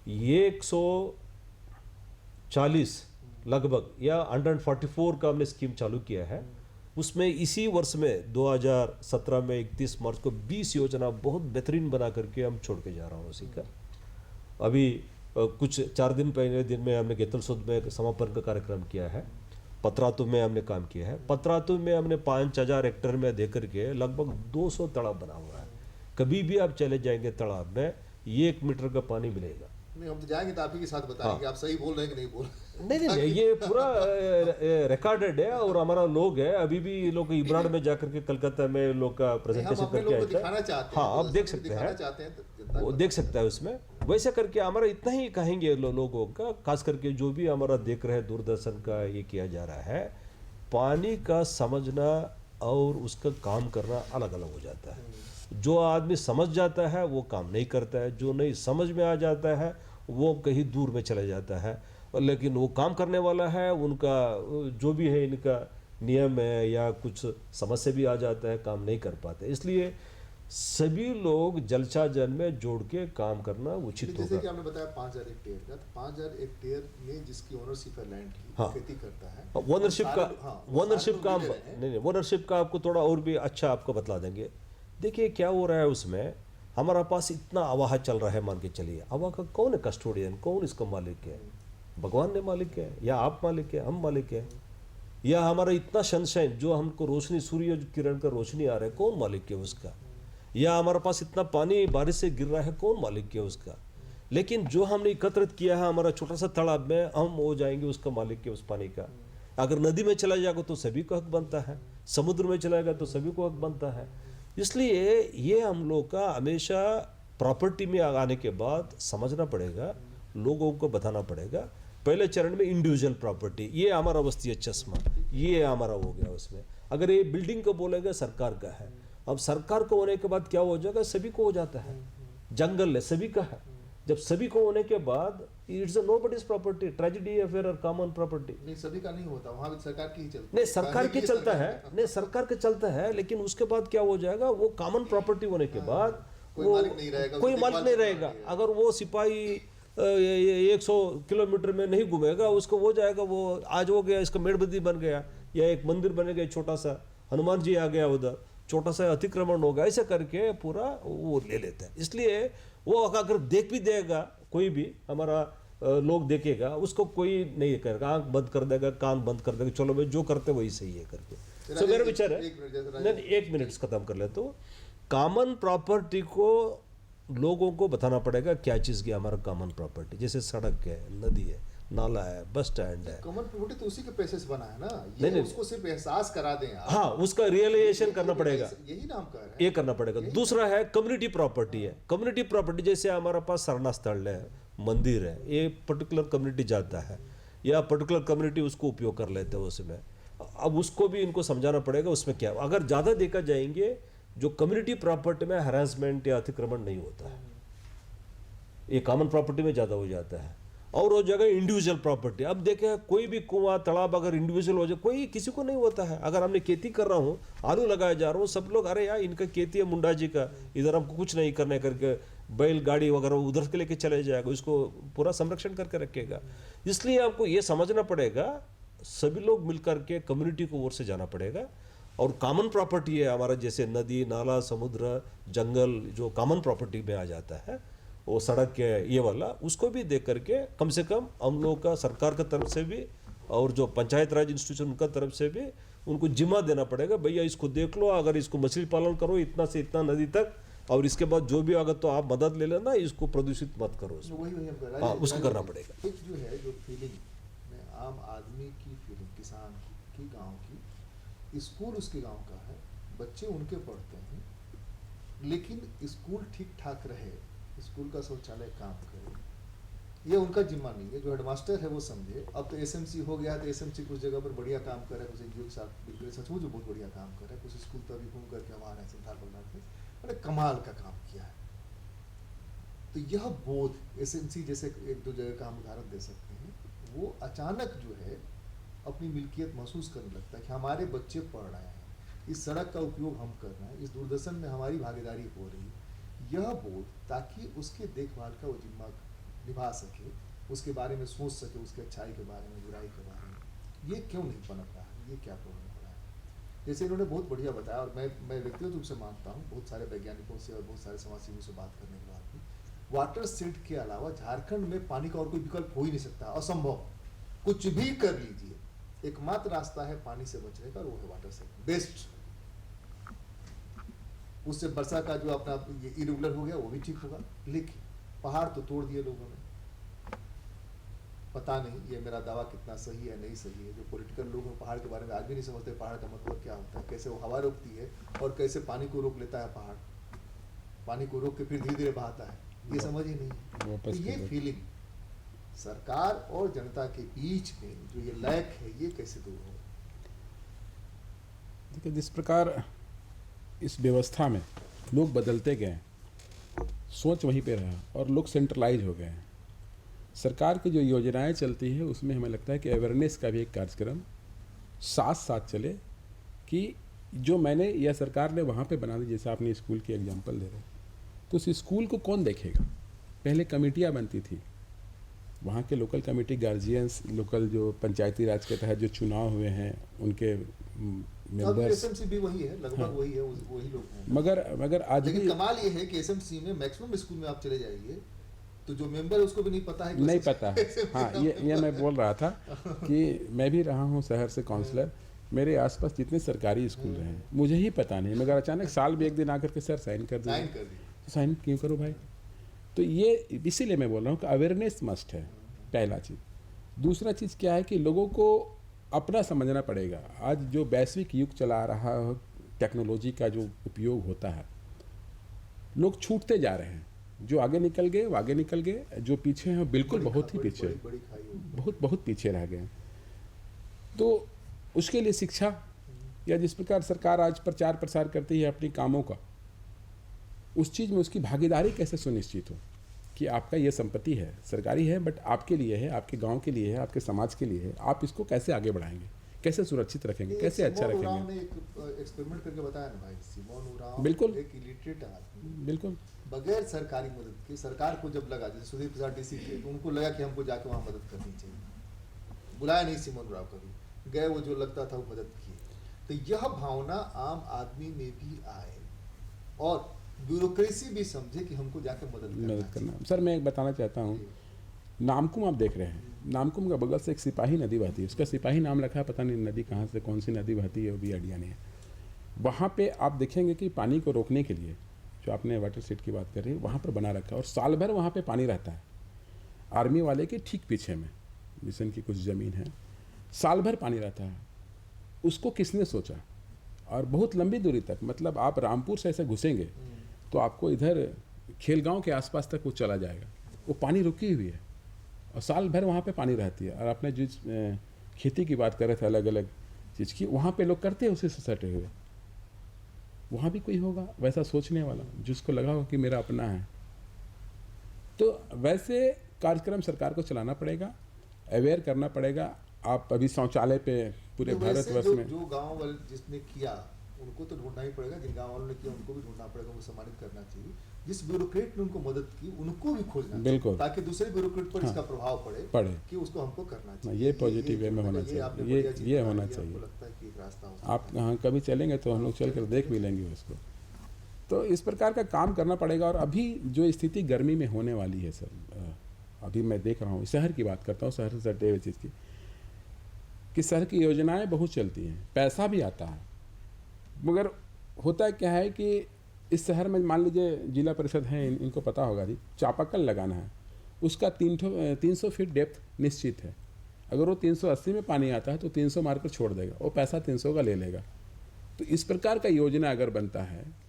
140 लगभग या 144 का हमने स्कीम चालू किया है। उसमें इसी वर्ष में 2017 में 31 मार्च को 20 योजना बहुत बेहतरीन बना करके हम छोड़ के जा रहा हूँ उसी का। अभी कुछ 4 दिन पहले दिन में हमने गेतल सुद में समापन का कार्यक्रम किया है। पतरातु में हमने काम किया है। पतरातु में हमने 5000 हेक्टेयर में दे करके लगभग 200 तालाब बना हुआ है। कभी भी आप चले जाएंगे तालाब में 1 मीटर का पानी मिलेगा।
नहीं, हम तो जाएंगे तो आप ही के साथ बताएंगे आप सही बोल रहे हैं कि नहीं बोल रहे हैं।
नहीं नहीं, ये पूरा रिकॉर्डेड है और हमारा लोग है, अभी भी लोग इब्राड में जाकर के कलकत्ता में लोग का
हम
प्रेजेंटेशन
अपने
करके
लोगों
आए
को
थे।
दिखाना चाहते हैं,
हाँ, आप
तो
देख
दर्शकों को
सकते
दिखाना
हैं,
चाहते हैं तो जनता
वो
को
देख सकता है उसमें। वैसे करके हमारा इतना ही कहेंगे लोगों का, खास करके जो भी हमारा देख रहे हैं दूरदर्शन का ये किया जा रहा है, पानी का समझना और उसका काम करना अलग अलग हो जाता है। जो आदमी समझ जाता है वो काम नहीं करता है, जो नहीं समझ में आ जाता है वो कहीं दूर में चला जाता है। और लेकिन वो काम करने वाला है, उनका जो भी है इनका नियम है या कुछ समस्या भी आ जाता है, काम नहीं कर पाते। इसलिए सभी लोग जलसा जल में जोड़ के काम करना उचित
जैसे कि
होगा।
आपने बताया 5000 हेक्टेयर का, तो 5000 हेक्टेयर में जिसकी ओनरशिप है लैंड की,
हाँ।
खेती करता है,
ओनरशिप का,
हाँ, वो
ओनरशिप
सारे
का
लोग मिले रहे हैं।
नहीं, ओनरशिप का आपको थोड़ा और भी अच्छा आपको बतला देंगे। देखिए क्या हो रहा है उसमें, हमारा पास इतना अवाह चल रहा है, मान के चलिए अवाह का कौन है कस्टोडियन, कौन इसका मालिक है? भगवान ने मालिक है या आप मालिक है, हम मालिक है? या हमारा इतना सनशाइन जो हमको रोशनी, सूर्य किरण का रोशनी आ रहा है, कौन मालिक है उसका? या हमारे पास इतना पानी बारिश से गिर रहा है, कौन मालिक है उसका? लेकिन जो हमने एकत्रित किया है हमारा छोटा सा तालाब में, हम हो जाएंगे उसका मालिक के उस पानी का। अगर नदी में चला जाएगा तो सभी को हक बनता है, समुद्र में चला जाएगा तो सभी को हक बनता है। इसलिए ये हम लोग का हमेशा प्रॉपर्टी में आने के बाद समझना पड़ेगा, लोगों को बताना पड़ेगा। पहले चरण में इंडिविजुअल प्रॉपर्टी, ये हमारा वस्तीय चश्मा, ये हमारा हो गया उसमें। अगर ये बिल्डिंग को बोलेंगे सरकार का है, अब सरकार को होने के बाद क्या हो जाएगा, सभी को हो जाता है। जंगल है सभी का है, जब सभी को होने के बाद it's nobody's property, tragedy affair और कॉमन प्रॉपर्टी।
नहीं, सभी का नहीं होता, वहाँ भी सरकार की ही चलती है।
नहीं सरकार के
पहले
चलता
सरकार
है,
का।
नहीं सरकार के चलता है, लेकिन उसके बाद क्या हो जाएगा, वो कॉमन प्रॉपर्टी होने के बाद
कोई
वो
मालिक नहीं रहेगा,
कोई
उसकी
मालिक नहीं
देखभाल
रहेगा।
करना
अगर वो सिपाही 100 किलोमीटर में नहीं घूमेगा, उसको हो जाएगा, वो आज हो गया इसका मेड़बंदी बन गया या एक मंदिर बन गया छोटा सा, हनुमान जी आ गया उधर, छोटा सा अतिक्रमण होगा, ऐसे करके पूरा वो ले लेते हैं। इसलिए वो अगर देख भी देगा, कोई भी हमारा लोग देखेगा, उसको कोई नहीं करेगा, आंख बंद कर देगा, कान बंद कर देगा, चलो भाई जो करते वही सही है करके। सो मेरा विचार है,
एक मिनट जैसे
नहीं 1 मिनट खत्म कर ले। तो कॉमन प्रॉपर्टी को लोगों को बताना पड़ेगा क्या चीज़ की हमारा कॉमन प्रॉपर्टी, जैसे सड़क है, नदी है, नाला है, बस स्टैंड है।
कॉमन प्रॉपर्टी तो उसी के पैसे से बना है ना,
नहीं,
ये
नहीं।
उसको सिर्फ एहसास करा दें आप।
हाँ, उसका रियलाइजेशन करना पड़ेगा,
यही नाम का है।
ये करना पड़ेगा। दूसरा है कम्युनिटी प्रॉपर्टी है। कम्युनिटी प्रॉपर्टी जैसे हमारा पास सरना स्थल है, मंदिर है, ये पर्टिकुलर कम्युनिटी जाता है या पर्टिकुलर कम्युनिटी उसको उपयोग कर लेते हैं उसमें। अब उसको भी इनको समझाना पड़ेगा उसमें क्या। अगर ज़्यादा देखा जाएंगे जो कम्युनिटी प्रॉपर्टी में हरासमेंट या अतिक्रमण नहीं होता है, ये कॉमन प्रॉपर्टी में ज़्यादा हो जाता है। और वो जगह इंडिविजुअल प्रॉपर्टी, अब देखें कोई भी कुआं तालाब अगर इंडिविजुअल हो जाए, कोई किसी को नहीं होता है। अगर हमने खेती कर रहा हूँ, आलू लगाया जा रहा हूँ, सब लोग अरे यार इनका खेती है मुंडा जी का, इधर हमको कुछ नहीं करने करके बैल गाड़ी वगैरह उधर के लेके चले जाएगा, इसको पूरा संरक्षण करके रखेगा। इसलिए आपको ये समझना पड़ेगा, सभी लोग मिलकर के कम्युनिटी को ओर से जाना पड़ेगा। और कॉमन प्रॉपर्टी है हमारा, जैसे नदी, नाला, समुद्र, जंगल, जो कॉमन प्रॉपर्टी में आ जाता है, वो सड़क है, ये वाला, उसको भी देख करके कम से कम हम लोग का सरकार की तरफ से भी और जो पंचायत राज इंस्टीट्यूशन उनका तरफ से भी उनको जिम्मा देना पड़ेगा, भैया इसको देख लो, अगर इसको मछली पालन करो इतना से इतना नदी तक, और इसके बाद जो भी अगर तो आप मदद ले लेना, इसको प्रदूषित मत करो इसमें।
वही हम कर रहे
हाँ,
हैं।
उसको करना पड़ेगा।
एक जो है जो फीलिंग में आम आदमी की फीलिंग, किसान की गांव की, स्कूल उसके गांव का है, बच्चे उनके पढ़ते हैं, लेकिन स्कूल ठीक ठाक रहे, स्कूल का शौचालय काम करे, ये उनका जिम्मा नहीं है। जो हेडमास्टर है वो समझे। अब तो एसएमसी हो गया है, तो एसएमसी कुछ जगह पर बढ़िया काम कर रहा है, कुछ एनजीओ के साथ सचमुच बहुत बढ़िया काम कर रहा है, कुछ स्कूल तो अभी घूम करके हम आ रहे हैं संथाल बगनाथ में, बड़े कमाल का काम किया है। तो यह बोध एसएमसी जैसे एक दो जगह का हम उदाहरण दे सकते हैं, वो अचानक जो है अपनी मिल्कियत महसूस करने लगता है कि हमारे बच्चे पढ़ रहे हैं, इस सड़क का उपयोग हम कर रहे हैं, इस दूरदर्शन में हमारी भागीदारी हो रही है। यह बोध, ताकि उसके देखभाल का वो जिम्मा निभा सके, उसके बारे में सोच सके, उसके अच्छाई के बारे में, बुराई के बारे में, ये क्यों नहीं पनप रहा है, ये क्या प्रॉब्लम हो रहा है। जैसे इन्होंने बहुत बढ़िया बताया, और मैं व्यक्तिगत रूप से मानता हूँ, बहुत सारे वैज्ञानिकों से और बहुत सारे समाजसेवियों से बात करने के बाद भी, वाटर शेड के अलावा झारखंड में पानी का और कोई विकल्प हो ही नहीं सकता, असंभव। कुछ भी कर लीजिए, एकमात्र रास्ता है पानी से बचने का, और वो है वाटर शेड, बेस्ट। उससे वर्षा का जो अपना इरेगुलर हो गया वो भी ठीक होगा, लेकिन पहाड़ तो तोड़ दिए लोगों ने। पता नहीं ये मेरा दावा कितना सही है नहीं सही है, जो पॉलिटिकल लोग हैं पहाड़ के बारे में आज भी नहीं समझते पहाड़ का मतलब क्या होता है, कैसे वो हवा रोकती है और कैसे पानी को रोक लेता है पहाड़, पानी को रोक के फिर धीरे धीरे बहाता है, ये समझ ही नहीं है। तो ये फीलिंग सरकार और जनता के बीच में जो ये लैक है, ये कैसे दूर हो।
देखिए, जिस प्रकार इस व्यवस्था में लोग बदलते गए, सोच वहीं पे रहा और लोग सेंट्रलाइज हो गए हैं। सरकार की जो योजनाएं चलती है उसमें हमें लगता है कि अवेयरनेस का भी एक कार्यक्रम साथ साथ चले, कि जो मैंने या सरकार ने वहाँ पे बना दी, जैसे आपने स्कूल की एग्जांपल दे रहे, तो उस स्कूल को कौन देखेगा। पहले कमेटियाँ बनती थी, वहाँ के लोकल कमेटी गार्जियंस, लोकल जो पंचायती राज के तहत जो चुनाव हुए हैं उनके मेंबर्स,
एसएमसी भी वही है, लगभग
हाँ।
वही है, वही लोग हैं।
मगर आज
लेकिन
भी
कमाल ये है कि एसएमसी में मैक्सिमम स्कूल में आप चले जाइए तो जो मेंबर है उसको भी नहीं पता है कि
नहीं पता है। हाँ, ये मैं बोल रहा था कि मैं भी रहा हूँ शहर से काउंसलर, मेरे आसपास जितने सरकारी स्कूल रहे हैं मुझे ही पता नहीं, मगर अचानक साल में एक दिन आकर के सर साइन कर दिया,
साइन कर दी।
तो साइन क्यों करो भाई। तो ये इसीलिए मैं बोल रहा हूँ कि अवेयरनेस मस्ट है, पहला चीज़। दूसरा चीज़ क्या है कि लोगों को अपना समझना पड़ेगा। आज जो वैश्विक युग चला रहा है, टेक्नोलॉजी का जो उपयोग होता है, लोग छूटते जा रहे हैं। जो आगे निकल गए वो आगे निकल गए, जो पीछे हैं बिल्कुल बहुत ही पीछे,
बड़ी खाई होगी।
बहुत पीछे रह गए। तो उसके लिए शिक्षा, या जिस प्रकार सरकार आज प्रचार प्रसार करती है अपनी कामों का, उस चीज़ में उसकी भागीदारी कैसे सुनिश्चित हो कि आपका ये संपत्ति है, सरकारी है, बट आपके लिए है, आपके गांव के लिए है, आपके समाज के लिए है, आप इसको कैसे आगे बढ़ाएंगे, कैसे सुरक्षित रखेंगे, कैसे अच्छा
सिमोन उरांव
रखेंगे।
ने एक एक्सपेरिमेंट करके बताया ना भाई, सिमोन उरांव
बिल्कुल।
एक इलिटरेट आदमी,
बिल्कुल
बगैर सरकारी मदद के, सरकार को जब लगा, जैसे सुधीर प्रसाद डीसी थे, तो उनको लगा कि हमको जाके वहाँ मदद करनी चाहिए, बुलाया नहीं सिमोन उरांव कभी, गए वो जो लगता था वो मदद किए। तो यह भावना आम आदमी में भी आए और ब्यूरोक्रेसी भी समझे कि हमको जाके मदद
करना। सर मैं एक बताना चाहता हूँ, नामकुम आप देख रहे हैं, नामकुम का बगल से एक सिपाही नदी बहती है, उसका सिपाही नाम रखा है, पता नहीं नदी कहाँ से कौन सी नदी बहती है वो भी आइडिया नहीं है। वहाँ पे आप देखेंगे कि पानी को रोकने के लिए, जो आपने वाटर शेड की बात कर रही है, वहाँ पर बना रखा है और साल भर वहाँ पे पानी रहता है। आर्मी वाले के ठीक पीछे में मिशन की कुछ ज़मीन है, साल भर पानी रहता है। उसको किसने सोचा, और बहुत लंबी दूरी तक, मतलब आप रामपुर से ऐसे घुसेंगे तो आपको इधर खेलगांव के आसपास तक वो चला जाएगा, वो पानी रुकी हुई है और साल भर वहाँ पे पानी रहती है। और आपने जिस खेती की बात कर रहे थे अलग अलग चीज़ की, वहाँ पे लोग करते हैं उसी से सटे हुए। वहाँ भी कोई होगा वैसा सोचने वाला जिसको लगा होगा कि मेरा अपना है। तो वैसे कार्यक्रम सरकार को चलाना पड़ेगा, अवेयर करना पड़ेगा। आप अभी शौचालय पे पूरे भारतवर्ष में
जो गांव वाले जिसने किया उनको तो ढूंढना ही पड़ेगा, जिन गांव वालों ने किया उनको भी ढूंढना पड़ेगा, उनको सम्मानित करना चाहिए। जिस ब्यूरोक्रेट ने उनको मदद की उनको भी खोजना चाहिए,
बिल्कुल,
ताकि दूसरे ब्यूरोक्रेट पर इसका प्रभाव पड़े कि उसको हमको करना चाहिए।
ये पॉजिटिव वे में होना चाहिए, ये होना चाहिए।
लगता है कि एक रास्ता हो।
आप हाँ कभी चलेंगे तो हम लोग चल कर देख भी लेंगे उसको। तो इस प्रकार का काम करना पड़ेगा। और अभी जो स्थिति गर्मी में होने वाली है सर, अभी मैं देख रहा हूँ, शहर की बात करता हूँ, शहर से सटे हुए चीज़ की, कि शहर की योजनाएं बहुत चलती हैं, पैसा भी आता है, मगर होता क्या है कि इस शहर में मान लीजिए जिला परिषद है, इनको पता होगा जी, चापाकल लगाना है, उसका 300 फीट डेप्थ निश्चित है। अगर वो 380 में पानी आता है तो 300 मारकर छोड़ देगा, वो पैसा 300 का ले लेगा। तो इस प्रकार का योजना अगर बनता है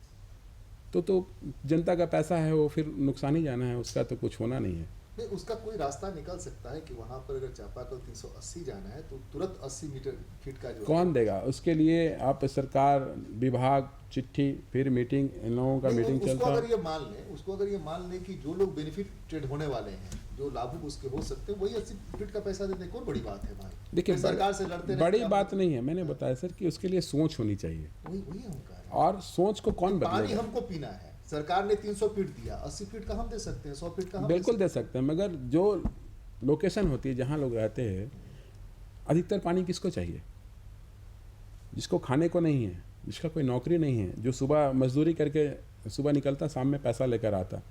तो जनता का पैसा है, वो फिर नुकसान ही जाना है, उसका तो कुछ होना नहीं है।
नहीं, उसका कोई रास्ता निकल सकता है कि वहां पर अगर चापाकल 380 जाना है तो तुरंत 80 मीटर फीट का जो
कौन देगा उसके लिए? आप सरकार, विभाग, चिट्ठी, फिर मीटिंग, इन लोगों का
नहीं,
मीटिंग
उसको
चलता।
अगर ये मान लें कि जो लोग बेनिफिटेड होने वाले हैं, जो लाभुक उसके हो सकते हैं, वही 80 फीट का पैसा दे दें, कौन बड़ी बात है भाई?
देखिए,
फिर सरकार से लड़ते रहे,
बड़ी
क्या
बात
मतलब?
नहीं है, मैंने बताया सर कि उसके लिए सोच होनी चाहिए,
वही हम कह रहे हैं।
और सोच को कौन
पानी
बदलेगा?
हमको पीना है, सरकार ने 300 फीट दिया, 80 फीट का हम दे सकते हैं, 100 फीट का हम
बिल्कुल दे सकते हैं, मगर जो लोकेशन होती है जहाँ लोग रहते हैं, अधिकतर पानी किसको चाहिए? जिसको खाने को नहीं है, जिसका कोई नौकरी नहीं है, जो सुबह मजदूरी करके सुबह निकलता, शाम में पैसा लेकर आता,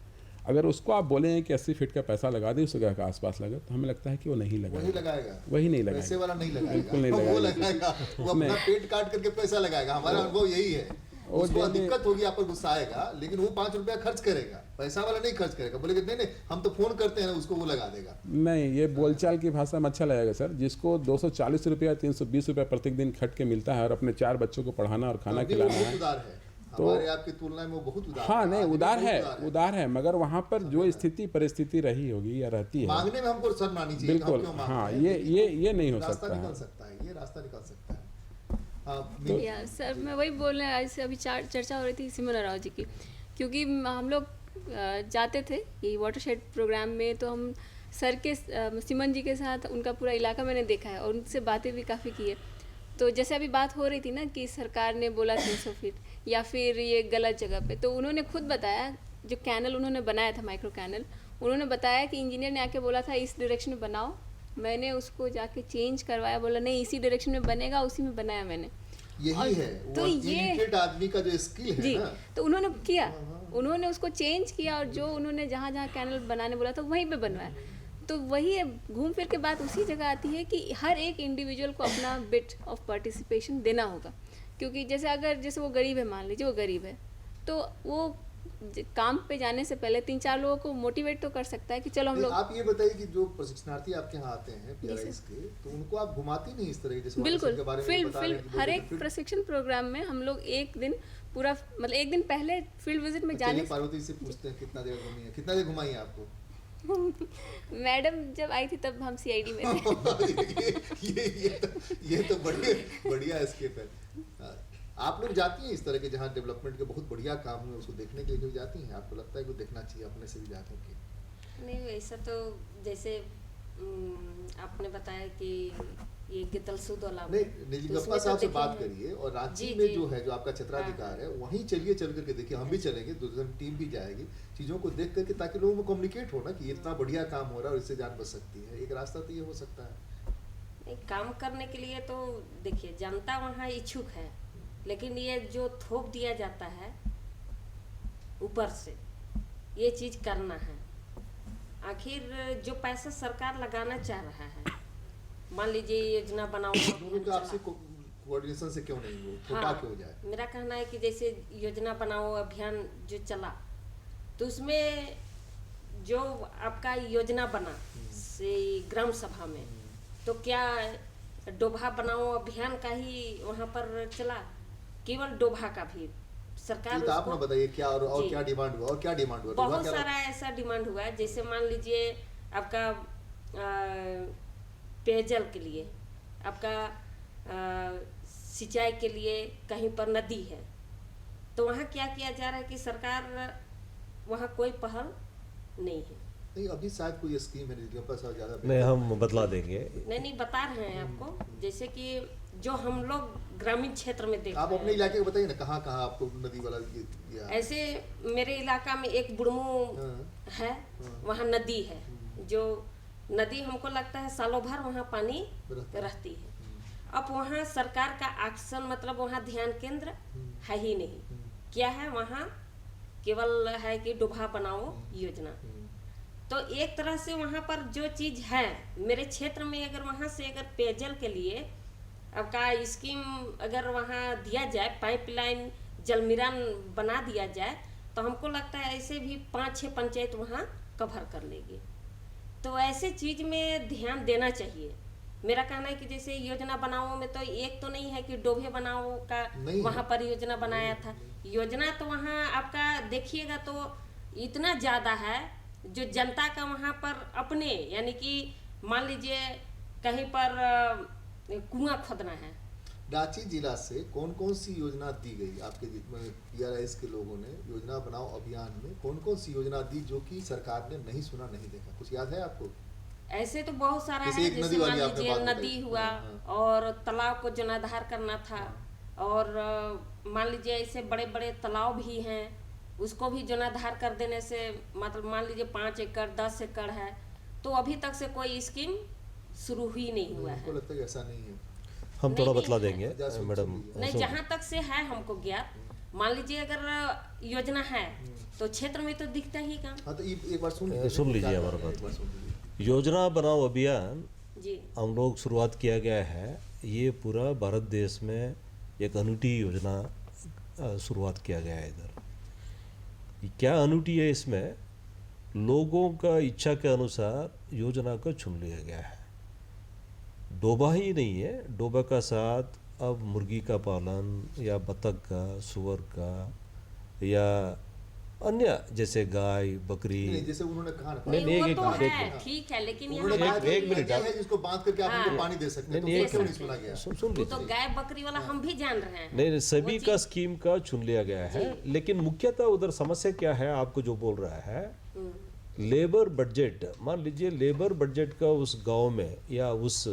अगर उसको आप बोलें कि 80 फीट का पैसा लगा दे उस जगह का आसपास लगा, तो हमें लगता है कि वो नहीं
वही
लगाएगा,
लगाएगा,
वही नहीं
पैसे
लगाएगा।
वाला नहीं लगाएगा,
बिल्कुल नहीं
वो
लगाएगा।
लगाएगा, वो अपना
नहीं।
पेट काट करके पैसा लगाएगा। हमारा अनुभव यही है।
वो
उसको
जैसे-
दिक्कत होगी, आप पर गुस्सा आएगा, लेकिन वो 5 रुपया खर्च करेगा, पैसा वाला नहीं खर्च करेगा। बोलेगा नहीं हम तो फोन करते हैं ना, उसको वो लगा देगा।
नहीं, ये बोलचाल की भाषा में अच्छा लगेगा सर। जिसको 240 रुपया 320 रुपया प्रत्येक दिन खट के मिलता है और अपने 4 बच्चों को पढ़ाना और खाना
तभी वो
खिलाना
बहुत
है,
उदार है,
तो-
हमारे आपकी तुलना में वो बहुत उदार
हाँ
है।
नहीं,
आदमी
उदार
बहुत
है, उदार है, मगर वहाँ पर जो स्थिति परिस्थिति रही होगी या रहती है,
मांगने में हमको शर्म आनी चाहिए।
बिल्कुल,
हम क्यों मांग
हाँ,
रहे हैं?
ये नहीं हो
रास्ता
सकता
निकल
है।
सकता है, ये रास्ता निकल सकता है।
या सर, मैं वही बोल रहे हैं, अभी चर्चा हो रही थी सिमोना राव जी की, क्योंकि हम लोग जाते थे ये वाटरशेड प्रोग्राम में, तो हम सर के सिमन जी के साथ उनका पूरा इलाका मैंने देखा है और उनसे बातें भी काफ़ी की है। तो जैसे अभी बात हो रही थी ना कि सरकार ने बोला 300 फीट या फिर ये गलत जगह पे, तो उन्होंने खुद बताया, जो कैनल उन्होंने बनाया था, माइक्रो कैनल, उन्होंने बताया कि इंजीनियर ने आके बोला था इस डायरेक्शन में बनाओ, मैंने उसको जाके चेंज करवाया, बोला नहीं इसी डायरेक्शन में बनेगा, उसी में बनाया मैंने।
यही है
तो
वो
ये
इलिटरेट आदमी का जो स्किल है
जी,
ना।
तो उन्होंने किया, उन्होंने उसको चेंज किया और जो उन्होंने जहाँ जहाँ कैनल बनाने बोला था वहीं पे बनवाया। तो वही है, घूम फिर के बात उसी जगह आती है कि हर एक इंडिविजुअल को अपना बिट ऑफ पार्टिसिपेशन देना होगा, क्योंकि जैसे वो गरीब है, मान लीजिए वो गरीब है, तो वो काम पे जाने से पहले 3-4 लोगों को मोटिवेट तो कर सकता है कि चलो हम लोग।
आप ये बताइए कि जो प्रशिक्षणार्थी आपके यहाँ आते हैं PRIs के, तो उनको आप घुमाती नहीं इस तरह के, जैसे
बिल्कुल,
के बारे में
फील्ड
बता रहे हैं कि
हर
बोलते
एक
फील्ड-
प्रशिक्षण प्रोग्राम में हम लोग एक दिन पूरा, मतलब एक दिन पहले फील्ड विजिट में जाने
चलिए पार्वती से पूछते हैं कितना देर घूमी है, कितना देर घुमाई है आपको?
मैडम जब आई थी तब हम CID में थे।
ये तो बढ़िया स्केप है। आप लोग जाती हैं इस तरह के जहाँ डेवलपमेंट के बहुत बढ़िया काम हुए, उसको देखने के लिए जो जाती हैं? आपको लगता है कि देखना चाहिए अपने से भी जाकर के?
नहीं, वैसा तो जैसे आपने बताया कि ये गितलसूद वाला
नहीं,
तो
निजगप्पा
उसमें
साहब से
तो
बात
देखिए
करिए, और रांची
जी,
में
जी।
जो है, जो आपका क्षेत्राधिकार है, वहीं चलिए, चल करके देखिए, हम भी चलेंगे, 2 टीम भी जाएगी, चीज़ों को देख करके, ताकि लोगों में कम्युनिकेट हो ना कि इतना बढ़िया काम हो रहा है और इससे जान बच सकती है। एक रास्ता तो ये हो सकता है।
नहीं, काम करने के लिए तो देखिए जनता वहाँ इच्छुक है, लेकिन ये जो थोप दिया जाता है ऊपर से, ये चीज़ करना है। आखिर जो पैसा सरकार लगाना चाह रहा है, मान लीजिए योजना बनाओ,
दोनों के आपसे कोऑर्डिनेशन से क्यों नहीं हो, छोटा क्यों हो जाए?
मेरा कहना है कि जैसे योजना बनाओ अभियान जो चला, तो उसमें जो आपका योजना बना से ग्राम सभा में, तो क्या डोभा बनाओ अभियान का ही वहाँ पर चला? केवल डोभा का भी सरकार
तो आप ना
उसको
बताइए क्या और
जी।
क्या डिमांड हुआ, और क्या डिमांड हुआ?
बहुत
क्या-
सारा ऐसा डिमांड हुआ है, जैसे मान लीजिए आपका पेयजल के लिए, आपका सिंचाई के लिए कहीं पर नदी है, तो वहाँ क्या किया जा रहा है कि सरकार वहाँ कोई पहल नहीं है।
नहीं, अभी शायद कोई स्कीम है निजगप्पा साहब ज़्यादा
नहीं, हम बतला देंगे।
नहीं बता रहे हैं आपको, जैसे कि जो हम लोग ग्रामीण क्षेत्र में देख
आप
रहे
अपने
हैं।
इलाके को बताइए ना, कहाँ कहाँ आपको नदी वाला ये
ऐसे मेरे इलाका में एक बुड़मू
हाँ।
है, वहाँ नदी है, जो नदी हमको लगता है सालों भर वहाँ पानी
रहता है।
रहती है। अब वहाँ सरकार का एक्शन, मतलब वहाँ ध्यान केंद्र है ही नहीं। क्या है वहाँ? केवल है कि डोभा बनाओ योजना। तो एक तरह से वहाँ पर जो चीज़ है मेरे क्षेत्र में, अगर वहाँ से अगर पेयजल के लिए आपका स्कीम अगर वहाँ दिया जाए, पाइपलाइन जलमिरान बना दिया जाए तो हमको लगता है ऐसे भी 5-6 पंचायत वहाँ कवर कर लेगी। तो ऐसे चीज़ में ध्यान देना चाहिए। मेरा कहना है कि जैसे योजना बनाओ में तो एक तो नहीं है कि डोभे बनाओ का वहाँ पर योजना बनाया था। योजना तो वहाँ आपका देखिएगा तो इतना ज़्यादा है जो जनता का वहाँ पर अपने, यानी कि मान लीजिए कहीं पर कुआं खोदना है।
रांची जिला से कौन कौन सी योजना दी गई आपके PRIS के लोगों ने? योजना बनाओ अभियान में कौन कौन सी योजना दी जो कि सरकार ने नहीं सुना, नहीं देखा? कुछ याद है आपको?
ऐसे तो बहुत सारा है, जैसे मान लीजिए नदी हुआ और तालाब को जीर्णोद्धार करना था, और मान लीजिए ऐसे बड़े बड़े तालाब भी हैं उसको भी जीर्णोद्धार कर देने से, मतलब मान लीजिए 5 एकड़ 10 एकड़ है तो अभी तक से कोई स्कीम शुरू ही नहीं हुआ है।
हमको लगता है कि ऐसा नहीं है।
हम थोड़ा
नहीं
बतला
है।
देंगे मैडम।
नहीं, जहाँ तक से है हमको ज्ञात, मान लीजिए अगर योजना है तो क्षेत्र में तो दिखता ही काम।
हाँ तो एक बार सुन
लीजिए हमारा बात।
एक बार सुन लीजिए।
योजना बनाओ अभियान
जी
हम लोग शुरुआत किया गया है। ये पूरा भारत देश में एक अनूठी योजना शुरुआत किया गया है। इधर क्या अनूठी है, इसमें लोगों का इच्छा के अनुसार योजना को चुन लिया गया है। डोबा ही नहीं है, डोबा का साथ अब मुर्गी का पालन या बतख का, सुअर का या अन्य जैसे गाय बकरी।
नहीं, जैसे उन्होंने कहा ना,
नहीं, वो
एक
तो
मिनट,
है, ठीक है, लेकिन
उन्होंने
यहाँ
कहा कि
एक मिनट
नदियाँ हैं जिसको बांध करके आप उनको
हाँ।
पानी दे सकते हैं, तो
नहीं,
फिर क्यों नहीं सुना गया?
सुन
वो तो
लीजिए।
गाय बकरी वाला हम भी जान रहे हैं।
नहीं, सभी
वो
का
चीज़-
स्कीम का चुन लिया गया है, लेकिन मुख्यतः उधर समस्या क्या है आपको जो बोल रहा है, लेबर बजट। मान लीजिए लेबर बजट का उस गांव में या उस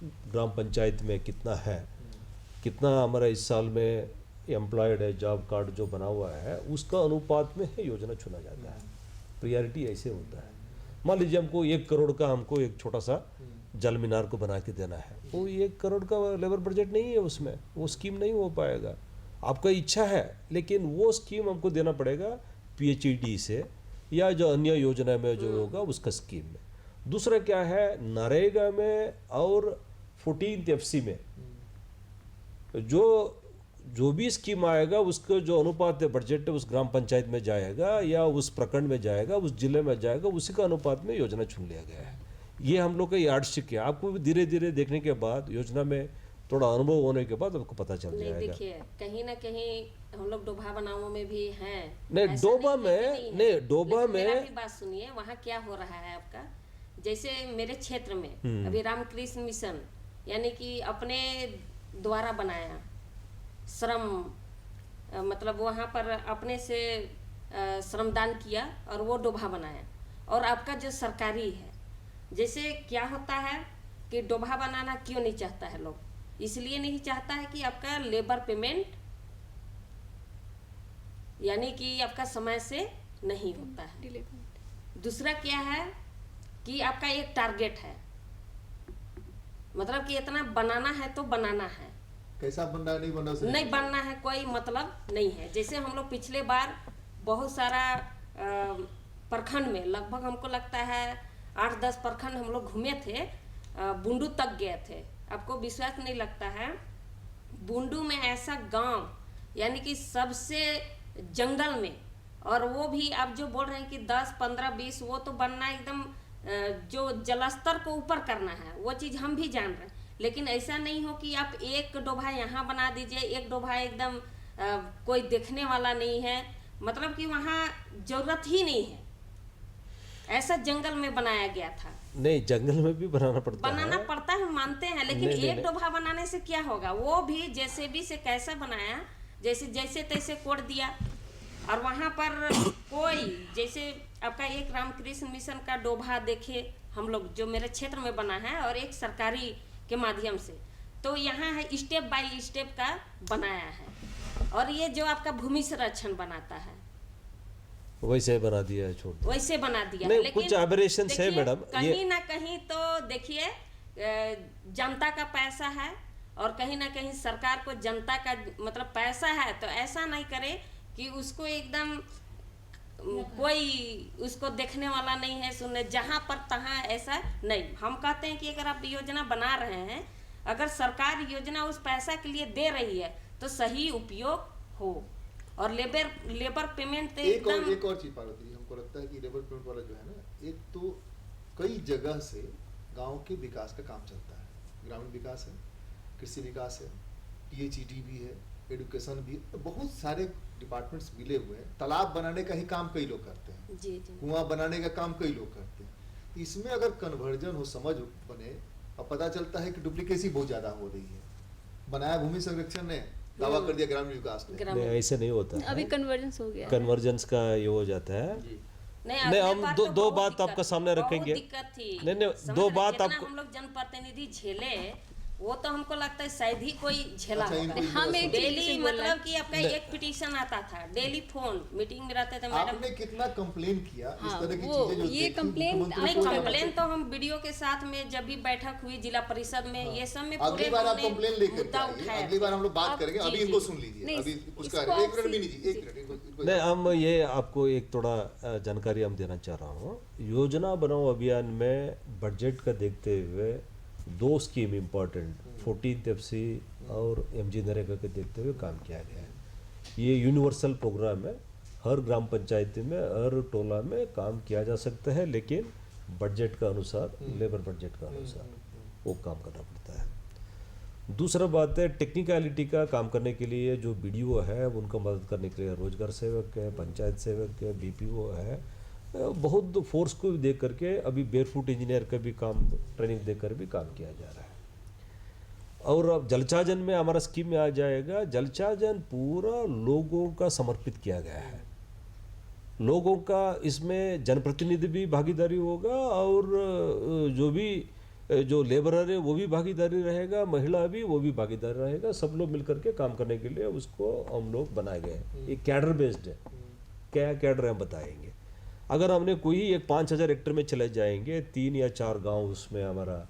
ग्राम पंचायत में कितना है, कितना हमारा इस साल में एम्प्लॉयड है, जॉब कार्ड जो बना हुआ है उसका अनुपात में योजना चुना जाता है। प्रियॉरिटी ऐसे होता है। मान लीजिए हमको 1 करोड़ का हमको एक छोटा सा जल मीनार को बना के देना है, वो 1 करोड़ का लेबर बजट नहीं है, उसमें वो स्कीम नहीं हो पाएगा। आपका इच्छा है लेकिन वो स्कीम हमको देना पड़ेगा PHED से या जो अन्य योजना में जो होगा उसका स्कीम में। दूसरा क्या है, नरेगा में और 14th FC में जो भी स्कीम आएगा उसका जो अनुपात है बजट उस ग्राम पंचायत में जाएगा या उस प्रखंड में जाएगा, उस जिले में जाएगा, उसी का अनुपात में योजना चुन लिया गया है। ये हम लोग का यार्डस्टिक है। आपको भी धीरे धीरे देखने के बाद, योजना में थोड़ा अनुभव होने के बाद आपको पता चल
नहीं,
जाएगा।
देखिए कहीं ना कहीं हम लोग डोभा बनाओ में भी हैं।
नहीं,
ऐसा
डोभा
है कि
में
है।
नहीं, डोभा
लेकिन मेरा
में
भी बात सुनिए, वहाँ क्या हो रहा है आपका। जैसे मेरे क्षेत्र में अभी रामकृष्ण मिशन यानी कि अपने द्वारा बनाया श्रम, मतलब वहाँ पर अपने से श्रमदान किया और वो डोभा बनाया। और आपका जो सरकारी है, जैसे क्या होता है कि डोभा बनाना क्यों नहीं चाहता है लोग, इसलिए नहीं चाहता है कि आपका लेबर पेमेंट यानी कि आपका समय से नहीं होता है।
डिले
दूसरा क्या है कि आपका एक टारगेट है, मतलब कि इतना बनाना है तो बनाना है,
कैसा बन रहा है नहीं बन रहा है,
नहीं बनना है कोई मतलब नहीं है। जैसे हम लोग पिछले बार बहुत सारा प्रखंड में, लगभग हमको लगता है 8-10 प्रखंड हम लोग घूमे थे, बुंडू तक गए थे। आपको विश्वास नहीं लगता है, बुंडू में ऐसा गांव यानी कि सबसे जंगल में, और वो भी आप जो बोल रहे हैं कि 10, 15, 20 वो तो बनना एकदम जो जलस्तर को ऊपर करना है, वो चीज़ हम भी जान रहे हैं। लेकिन ऐसा नहीं हो कि आप एक डोभा यहाँ बना दीजिए, एक डोभा एकदम कोई देखने वाला नहीं है, मतलब कि वहाँ जरूरत ही नहीं है। ऐसा जंगल में बनाया गया था।
नहीं, जंगल में भी बनाना पड़ता
बनाना
है।
पड़ता है, मानते हैं, लेकिन
नहीं,
एक डोभा बनाने से क्या होगा, वो भी जैसे भी से कैसा बनाया, जैसे तैसे कोड दिया। और वहाँ पर कोई, जैसे आपका एक रामकृष्ण मिशन का डोभा देखे हम लोग जो मेरे क्षेत्र में बना है और एक सरकारी के माध्यम से, तो यहाँ है स्टेप बाय स्टेप का बनाया है। और ये जो आपका भूमि संरक्षण बनाता है
वैसे बना दिया है, छोड़ दिया।
वैसे बना दिया।
नहीं,
लेकिन
कुछ aberrations है
देखिए,
मैडम,
कहीं ना कहीं तो देखिए जनता का पैसा है और कहीं ना कहीं सरकार को जनता का मतलब पैसा है, तो ऐसा नहीं करे कि उसको एकदम कोई उसको देखने वाला नहीं है, सुनने जहाँ पर तहाँ ऐसा नहीं। हम कहते हैं कि अगर आप योजना बना रहे हैं, अगर सरकार योजना उस पैसा के लिए दे रही है तो सही उपयोग हो। और लेबर पेमेंट
एक
एकदम
और चीज पार्वती जी, हमको लगता है कि लेबर पेमेंट वाला जो है ना, एक तो कई जगह से गांव के विकास का काम चलता है, ग्रामीण विकास है, कृषि विकास है, PHED भी है, एडुकेशन भी, तो बहुत सारे डिपार्टमेंट्स मिले हुए हैं। तालाब बनाने का ही काम कई लोग करते हैं,
जी जी
कुआं बनाने का काम कई लोग करते हैं। इसमें अगर कन्वर्जन हो, समझ बने, और पता चलता है कि डुप्लीकेसी बहुत ज्यादा हो रही है। बनाया भूमि संरक्षण ने, दावा कर दिया ग्रामीण विकास ने।
नहीं, ऐसे नहीं होता
अभी
है।
कन्वर्जेंस हो गया है।
कन्वर्जेंस का ये हो जाता है।
जी।
नहीं,
अगले
हम
बार
दो
तो
दो
बहुत
बात
दिक्कत
आपका
थी,
सामने
बहुत
रखेंगे।
दिक्कत थी।
नहीं,
समझ
दो
रहे,
बात
जितना
आपको,
हम लोग जनप्रतिनिधि झेले, वो तो हमको लगता है शायद ही कोई झेला
अच्छा,
होगा।
इनको
हम एक
डेली
चीज़ बोल रहे
मतलब कि आपका एक पिटीशन आता था, डेली फोन मीटिंग में रहते थे, मैडम
आपने कितना कंप्लेन किया इस
हाँ,
तरह की
वो
चीजें जो
ये
देखी,
कंप्लेन
मुख्यमंत्री
नहीं,
को जाना
कंप्लेन
चाहिए।
तो हम वीडियो के साथ में जब भी बैठक हुई जिला परिषद में, ये सब में पूरे
अगली बार आप
हमने
कंप्लेन लेकर के
मुद्दा
आइए,
उठाया।
अगली बार हम लोग बात
आप-
करेंगे।
जी,
अभी
जी।
इनको सुन लीजिए,
नहीं,
अभी कुछ
इसको
एक मिनट
आपसे-
भी नहीं, एक मिनट इनको
नहीं, हम ये आपको एक थोड़ा जानकारी हम देना चाह रहा हूँ। योजना बनाओ अभियान में बजट का देखते हुए दो स्कीम इम्पोर्टेंट 14th FC और MG नरेगा के देखते हुए काम किया गया है। ये यूनिवर्सल प्रोग्राम है, हर ग्राम पंचायती में, हर टोला में काम किया जा सकता है, लेकिन बजट का अनुसार, लेबर बजट का अनुसार वो काम करना पड़ता है। दूसरा बात है, टेक्निकलिटी का काम करने के लिए जो BDO है उनको मदद करने के लिए रोजगार सेवक है, पंचायत सेवक है, BPO है, बहुत फोर्स को भी देख करके अभी बेयरफुट इंजीनियर का भी काम ट्रेनिंग देकर भी काम किया जा रहा है। और अब जलचाजन में हमारा स्कीम में आ जाएगा, जलचाजन पूरा लोगों का समर्पित किया गया है। लोगों का इसमें जनप्रतिनिधि भी भागीदारी होगा, और जो लेबरर है वो भी भागीदारी रहेगा, महिला भी वो भी भागीदारी रहेगा, सब लोग मिलकर के काम करने के लिए उसको हम लोग बनाए गए हैं। ये कैडर बेस्ड है, क्या कैडर हम बताएंगे। अगर हमने कोई एक 5000 हेक्टेयर में चले जाएंगे, 3 या 4 गांव उसमें हमारा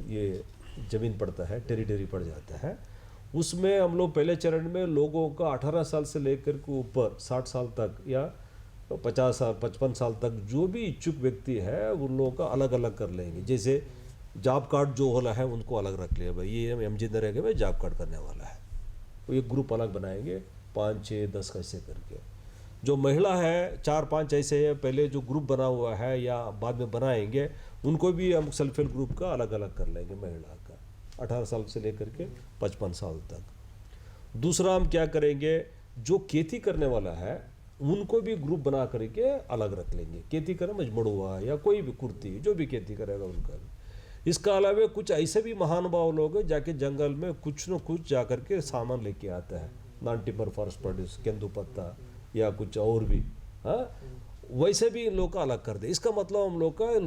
ये ज़मीन पड़ता है, टेरिटरी पड़ जाता है, उसमें हम लोग पहले चरण में लोगों का 18 साल से लेकर के ऊपर 60 साल तक या 50 साल 55 साल तक जो भी इच्छुक व्यक्ति है उन लोगों का अलग अलग कर लेंगे। जैसे जॉब कार्ड जो वाला है उनको अलग रख लिया, भाई ये MG नरेगा में जॉब कार्ड करने वाला है, वो एक ग्रुप अलग बनाएंगे, 5, 6, 10 ऐसे करके। जो महिला है 4-5 ऐसे है, पहले जो ग्रुप बना हुआ है या बाद में बनाएंगे, उनको भी हम सेल्फ हेल्प ग्रुप का अलग अलग कर लेंगे, महिला का 18 साल से लेकर के 55 साल तक। दूसरा हम क्या करेंगे, जो खेती करने वाला है उनको भी ग्रुप बना करके अलग रख लेंगे। खेती करे मजमड़ुआ या कोई भी कुर्ती, जो भी खेती करेगा उनका भी। इसका अलावा कुछ ऐसे भी महानुभाव लोग हैं जाके जंगल में कुछ न कुछ जा करके सामान लेके आता है, नॉन टिम्बर फॉरेस्ट प्रोड्यूस, केंदू पत्ता या कुछ और भी, हाँ, वैसे भी इन लोग का अलग कर दे। इसका मतलब हम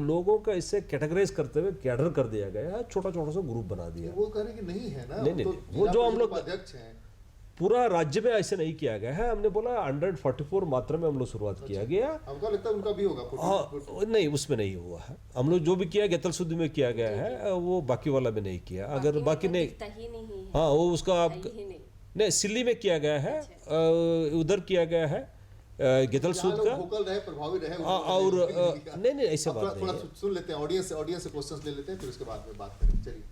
लोगों का इससे कैटेगराइज करते हुए कैडर कर दिया गया है, छोटा छोटा सा ग्रुप बना दिया।
वो कह रहे कि नहीं है ना,
नहीं,
तो
वो जो हम लोग
अध्यक्ष हैं,
पूरा राज्य में ऐसे नहीं किया गया है। हमने बोला 144 मात्रा में हम लोग शुरुआत किया गया।
हमको लगता है उनका भी होगा।
हाँ, नहीं, उसमें नहीं हुआ है। हम लोग जो भी किया गेतल शुद्ध में किया गया है, वो बाकी वाला में नहीं किया। अगर बाकी
में
नहीं,
दिखता ही नहीं है।
हाँ, वो उसका आप
है ही नहीं।
नहीं, सिल्ली में किया गया है, उधर किया गया है गेतल
जहाँ
शुद्ध
लोग
का।
vocal रहे, प्रभावी रहे,
और नहीं, ऐसे
अब
बात
थोड़ा
नहीं है।
सुन लेते हैं, ऑडियंस से क्वेश्चंस ले लेते हैं, फिर उसके बाद में बात करेंगे। चलिए।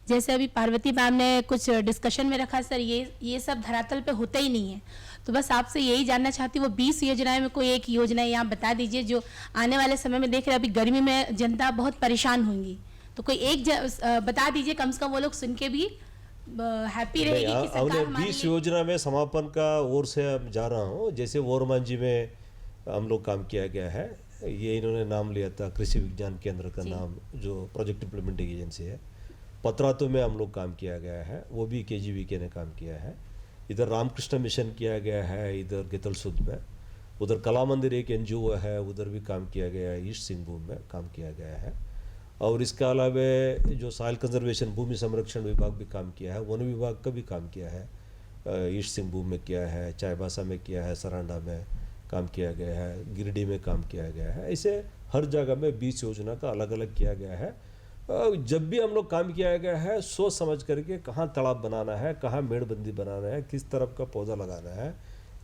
जैसे अभी पार्वती मैम ने कुछ डिस्कशन में रखा, सर ये सब धरातल पे होता ही नहीं है, तो बस आपसे यही जानना चाहती हूँ, वो 20 योजनाएं में कोई एक योजना यहाँ बता दीजिए जो आने वाले समय में देख रहे हैं, अभी गर्मी में जनता बहुत परेशान होंगी, तो कोई एक बता दीजिए, कम से कम वो लोग सुन के भी हैप्पी रहेगी कि सरकार
हमने
हमारे
20
लिए।
योजना में समापन का ओर से अब जा रहा हूँ। जैसे वोरमांझी में हम लोग काम किया गया है, ये इन्होंने नाम लिया था कृषि विज्ञान केंद्र का नाम, जो प्रोजेक्ट इम्प्लीमेंटिंग एजेंसी है। पतरातू में हम लोग काम किया गया है, वो भी KGVK ने काम किया है। इधर रामकृष्ण मिशन किया गया है, इधर गेतल सुद में। उधर कला मंदिर एक NGO है, उधर भी काम किया गया है। ईस्ट सिंहभूम में काम किया गया है। और इसके अलावा जो सॉइल कंजर्वेशन, भूमि संरक्षण विभाग भी काम किया है, वन विभाग का भी काम किया है। ईस्ट सिंहभूम में किया है, चाईबासा में किया है, सरांडा में काम किया गया है, गिरिडीह में काम किया गया है। ऐसे हर जगह में 20 योजना का अलग अलग किया गया है। जब भी हम लोग काम किया गया है, सोच समझ करके कहाँ तालाब बनाना है, कहाँ मेड़बंदी बनाना है, किस तरफ का पौधा लगाना है,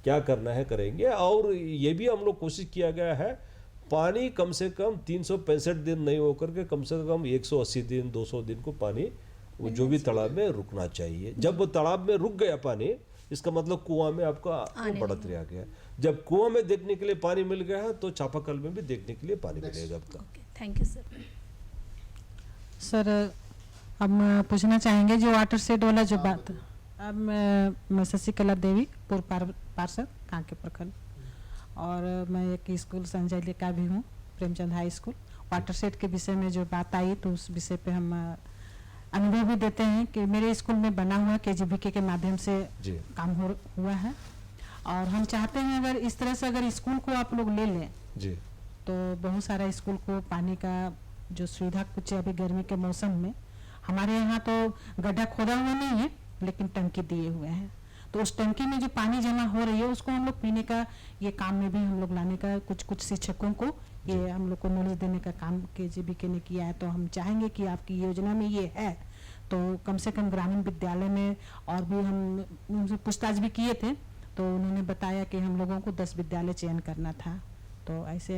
क्या करना है, करेंगे। और ये भी हम लोग कोशिश किया गया है, पानी कम से कम 365 दिन नहीं होकर के कम से कम 180 दिन 200 दिन को पानी वो जो भी तालाब में रुकना चाहिए। जब वो तालाब में रुक गया पानी, इसका मतलब कुआं में आपका बढ़ोतरी आ गया। जब कुआं में देखने के लिए पानी मिल गया है तो चापाकल में भी देखने के लिए पानी मिलेगा आपका।
Okay, thank you sir.
Sir हम पूछना चाहेंगे जो वाटर शेड वाला जो बात, अब मैं शशिकला देवी पूर्व पार्षद कांके प्रखंड, और मैं एक स्कूल संजय का भी हूँ, Premchand high school. Water shade के विषय में जो बात आई तो उस विषय पे हम अनुभव भी देते हैं कि मेरे स्कूल में बना हुआ KGVK के माध्यम से काम हुआ है, और हम चाहते हैं अगर इस तरह से अगर स्कूल को आप लोग ले लें
जी,
तो बहुत सारा स्कूल को पानी का जो सुविधा कुछ अभी गर्मी के मौसम में हमारे यहाँ तो गड्ढा खोदा हुआ नहीं है लेकिन टंकी दिए हुए हैं, तो उस टंकी में जो पानी जमा हो रही है उसको हम लोग पीने का ये काम में भी हम लोग लाने का कुछ शिक्षकों को ये हम लोग को नॉलेज देने का काम KGVK ने किया है। तो हम चाहेंगे कि आपकी योजना में ये है तो कम से कम ग्रामीण विद्यालय में, और भी हम उनसे पूछताछ भी किए थे तो उन्होंने बताया कि हम लोगों को 10 विद्यालय चयन करना था। तो ऐसे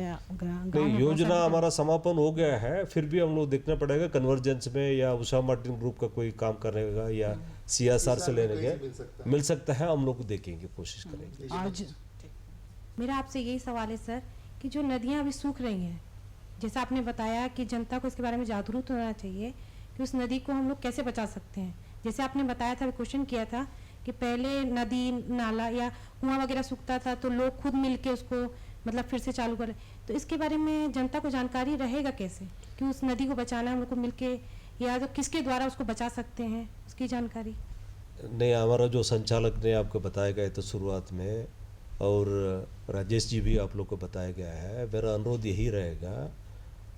योजना हमारा समापन हो गया है, फिर भी हम लोग देखना पड़ेगा कन्वर्जेंस में या उषा मार्टिन ग्रुप का कोई काम करेगा या CSR से लेने के मिल सकता है, हम लोग देखेंगे, कोशिश करेंगे।
आज
मेरा आपसे यही सवाल है सर कि जो नदियाँ अभी सूख रही हैं, जैसा आपने बताया कि जनता को इसके बारे में जागरूक होना चाहिए कि उस नदी को हम लोग कैसे बचा सकते हैं। जैसे आपने बताया था, क्वेश्चन किया था कि पहले नदी नाला या कुआं वगैरह सूखता था तो लोग खुद मिलके उसको मतलब फिर से चालू करें, तो इसके बारे में जनता को जानकारी रहेगा कैसे कि उस नदी को बचाना हम लोग को मिलके, या तो किसके द्वारा उसको बचा सकते हैं, उसकी जानकारी?
नहीं, हमारा जो संचालक ने आपको बताया गया था शुरुआत में, और राजेश जी भी आप लोग को बताया गया है। मेरा अनुरोध यही रहेगा,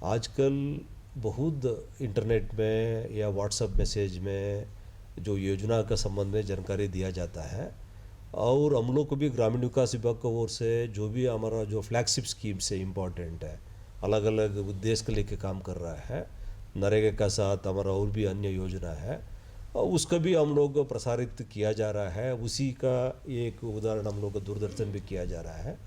आजकल बहुत इंटरनेट में या व्हाट्सएप मैसेज में जो योजना का संबंध में जानकारी दिया जाता है, और हम लोग को भी ग्रामीण विकास विभाग की ओर से जो भी हमारा जो फ्लैगशिप स्कीम से इम्पॉर्टेंट है, अलग अलग उद्देश्य के लेके काम कर रहा है, नरेगा का साथ हमारा और भी अन्य योजना है, और उसका भी हम लोग प्रसारित किया जा रहा है। उसी का एक उदाहरण हम लोग को दूरदर्शन भी किया जा रहा है।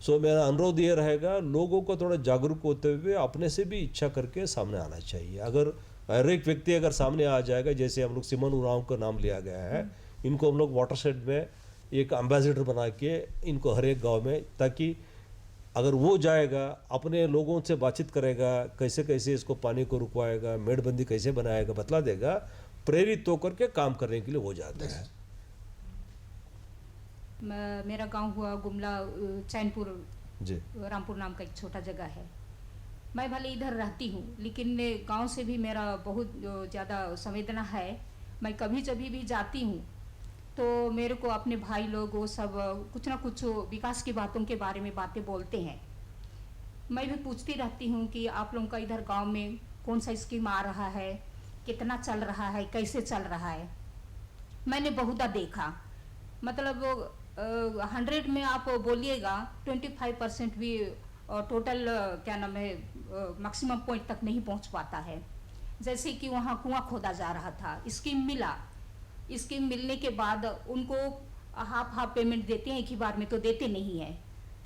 सो मेरा अनुरोध ये रहेगा, लोगों को थोड़ा जागरूक होते हुए अपने से भी इच्छा करके सामने आना चाहिए। अगर हर एक व्यक्ति अगर सामने आ जाएगा, जैसे हम लोग सिमन उरांव का नाम लिया गया है, इनको हम लोग वाटरशेड में एक एम्बेसडर बना के इनको हर एक गांव में, ताकि अगर वो जाएगा अपने लोगों से बातचीत करेगा, कैसे कैसे इसको पानी को रुकवाएगा, मेड़बंदी कैसे बनाएगा, बतला देगा, प्रेरित होकर के काम करने के लिए हो जाता है।
मेरा गांव हुआ गुमला चैनपुर
जी,
रामपुर नाम का एक छोटा जगह है। मैं भले इधर रहती हूँ लेकिन गांव से भी मेरा बहुत ज़्यादा संवेदना है। मैं कभी जभी भी जाती हूँ तो मेरे को अपने भाई लोग वो सब कुछ ना कुछ विकास की बातों के बारे में बातें बोलते हैं। मैं भी पूछती रहती हूँ कि आप लोगों का इधर गांव में कौन सा स्कीम आ रहा है, कितना चल रहा है, कैसे चल रहा है। मैंने बहुधा देखा, मतलब 100 में आप बोलिएगा 25% भी टोटल क्या नाम है मैक्सिमम पॉइंट तक नहीं पहुंच पाता है। जैसे कि वहाँ कुआं खोदा जा रहा था, स्कीम मिला, स्कीम मिलने के बाद उनको हाफ पेमेंट देते हैं, एक ही बार में तो देते नहीं है।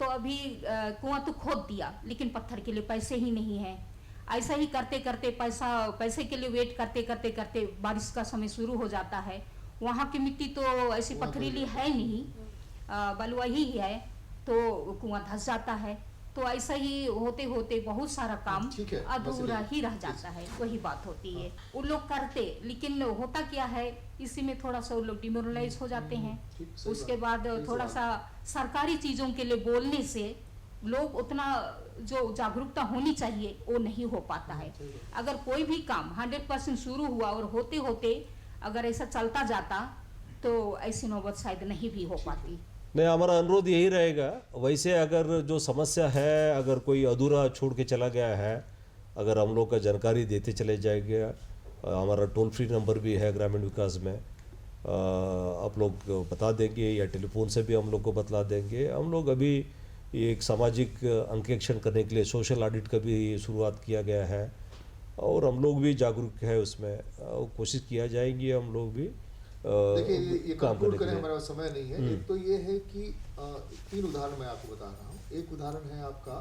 तो अभी कुआं तो खोद दिया लेकिन पत्थर के लिए पैसे ही नहीं है। ऐसा ही करते करते पैसे के लिए वेट करते करते करते बारिश का समय शुरू हो जाता है। वहाँ की मिट्टी तो ऐसी पथरीली है नहीं, बलुआ ही है, तो कुआं धंस जाता है। तो ऐसा ही होते होते बहुत सारा काम अधूरा ही रह जाता है। वही बात होती है, उन लोग करते लेकिन होता क्या है, इसी में थोड़ा सा लोग डिमोरलाइज हो जाते हैं। उसके बाद थोड़ा सा सरकारी चीज़ों के लिए बोलने से लोग उतना जो जागरूकता होनी चाहिए वो नहीं हो पाता है। अगर कोई भी काम 100% शुरू हुआ और होते होते अगर ऐसा चलता जाता तो ऐसी नौबत शायद नहीं भी हो पाती।
नहीं, हमारा अनुरोध यही रहेगा। वैसे अगर जो समस्या है, अगर कोई अधूरा छोड़ के चला गया है, अगर हम लोग का जानकारी देते चले जाएंगे, हमारा टोल फ्री नंबर भी है ग्रामीण विकास में, आप लोग बता देंगे या टेलीफोन से भी हम लोग को बतला देंगे। हम लोग अभी एक सामाजिक अंकेक्षण करने के लिए सोशल ऑडिट का भी शुरुआत किया गया है, और हम लोग भी जागरूक है उसमें, कोशिश किया जाएंगी हम लोग भी।
देखिए ये कंक्लूड करें, हमारा समय नहीं है। एक तो ये है कि 3 उदाहरण मैं आपको बता रहा हूँ। एक उदाहरण है आपका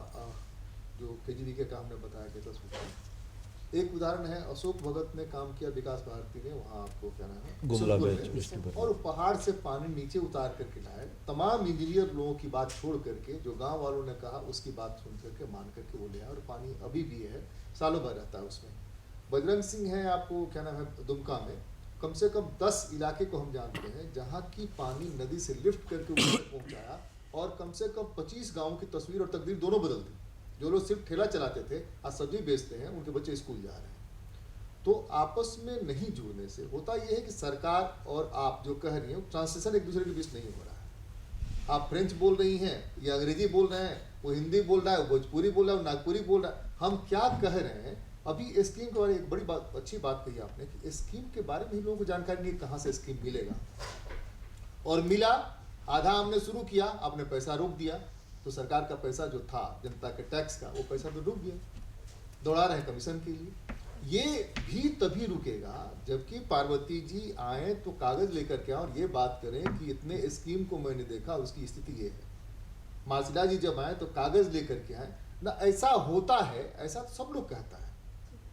जो KGVK का हमने बताया कि 10 फुट, एक उदाहरण है, अशोक भगत ने काम किया, विकास भारती ने, वहाँ आपको क्या नाम है,
गुमला
बिशनपुर
में,
में,
बिशनपुर।
और पहाड़ से पानी नीचे उतार करके लाए। तमाम इंजीनियर लोगों की बात छोड़ करके, जो गांव वालों ने कहा उसकी बात सुन करके, मान करके वो ले आए, और पानी अभी भी है, सालों भर रहता है उसमें। बजरंग सिंह है, आपको क्या नाम है, दुमका में कम से कम 10 इलाके को हम जानते हैं जहाँ की पानी नदी से लिफ्ट करके ऊपर पहुँचाया, और कम से कम 25 गाँव की तस्वीर और तकदीर दोनों बदल दी। जो लोग सिर्फ ठेला चलाते थे आज सब्जी बेचते हैं, उनके बच्चे स्कूल जा रहे हैं। तो आपस में नहीं जुड़ने से होता यह है कि सरकार और आप जो कह रही हैं, ट्रांसलेशन एक दूसरे के बीच नहीं हो रहा है। आप फ्रेंच बोल रही हैं, या अंग्रेजी बोल रहे हैं, वो हिंदी बोल रहा है, वो भोजपुरी बोल रहा है, वो नागपुरी बोल रहा है, हम क्या कह रहे हैं। अभी स्कीम के बारे में एक बड़ी बात, अच्छी बात कही आपने कि स्कीम के बारे में ही लोगों को जानकारी नहीं, कहाँ से स्कीम मिलेगा, और मिला आधा हमने शुरू किया, आपने पैसा रोक दिया, तो सरकार का पैसा जो था जनता के टैक्स का, वो पैसा तो डूब गया, दौड़ा रहे कमीशन के लिए। ये भी तभी रुकेगा जबकि पार्वती जी आए तो कागज लेकर के आए और ये बात करें कि इतने स्कीम को मैंने देखा, उसकी स्थिति ये है। मार्सिला जी जब आए तो कागज लेकर के आए ना, ऐसा होता है, ऐसा तो सब लोग कहता है,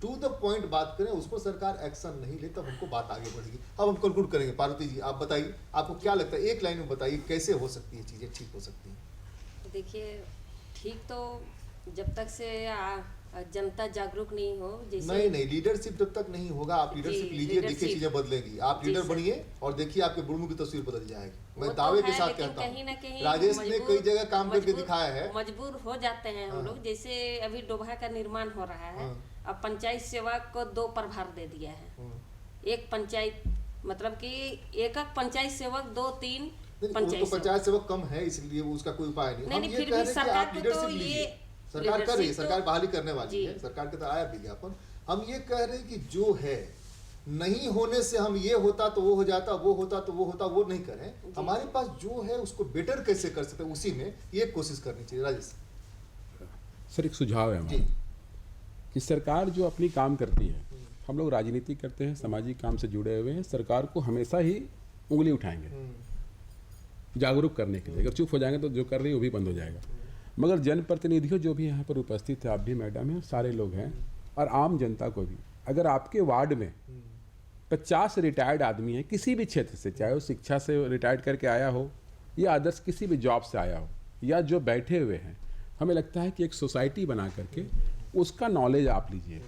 टू द पॉइंट बात करें, उस पर सरकार एक्शन नहीं ले, तब हमको बात आगे बढ़ेगी। अब हम कंक्लूड करेंगे। पार्वती जी आप बताइए, आपको क्या लगता है, एक लाइन में बताइए कैसे हो सकती है चीजें ठीक हो सकती हैं।
देखिए, ठीक तो जब तक से जनता जागरूक नहीं हो, जैसे
नहीं, लीडरशिप जब तक नहीं होगा, आप लीडरशिप लीजिए, देखिए चीजें बदलेंगी। आप लीडर बनिए और देखिए आपके बुढ़मू की तस्वीर बदल जाएगी। मैं दावे के साथ कहता हूँ, राजेश ने कई जगह काम करके दिखाया है।
मजबूर हो जाते हैं हम लोग। जैसे अभी डोभा का निर्माण हो रहा है, अब पंचायत सेवक को 2 प्रभार दे दिया है। एक पंचायत मतलब कि एक पंचायत सेवक 2-3
पंचायत सेवक कम है, इसलिए वो उसका कोई उपाय नहीं। हम ये
फिर
कह
भी
रहे हैं कि
सरकार
आप
को
लीडरशिप
तो
लीजिए।
ये
सरकार कर रही है, सरकार
तो-
बहाली करने वाली है, सरकार के तरफ आया विज्ञापन। हम ये कह रहे हैं कि जो है नहीं होने से हम ये होता तो वो हो जाता, वो होता तो वो होता, वो नहीं करें। हमारे पास जो है उसको बेटर कैसे कर सकते हैं, उसी में ये कोशिश करनी चाहिए। राजेश
सर, एक सुझाव है हमारा कि सरकार जो अपनी काम करती है, हम लोग राजनीति करते हैं, सामाजिक काम से जुड़े हुए हैं, सरकार को हमेशा ही उंगली उठाएंगे जागरूक करने के लिए। अगर चुप हो जाएंगे तो जो कर रही है वो भी बंद हो जाएगा। मगर जनप्रतिनिधियों जो भी यहाँ पर उपस्थित है, आप भी मैडम हैं, सारे लोग हैं, और आम जनता को भी, अगर आपके वार्ड में 50 रिटायर्ड आदमी हैं किसी भी क्षेत्र से, चाहे वो शिक्षा से रिटायर्ड करके आया हो या अदर्स किसी भी जॉब से आया हो, या जो बैठे हुए हैं, हमें लगता है कि एक सोसाइटी बना करके उसका नॉलेज आप लीजिए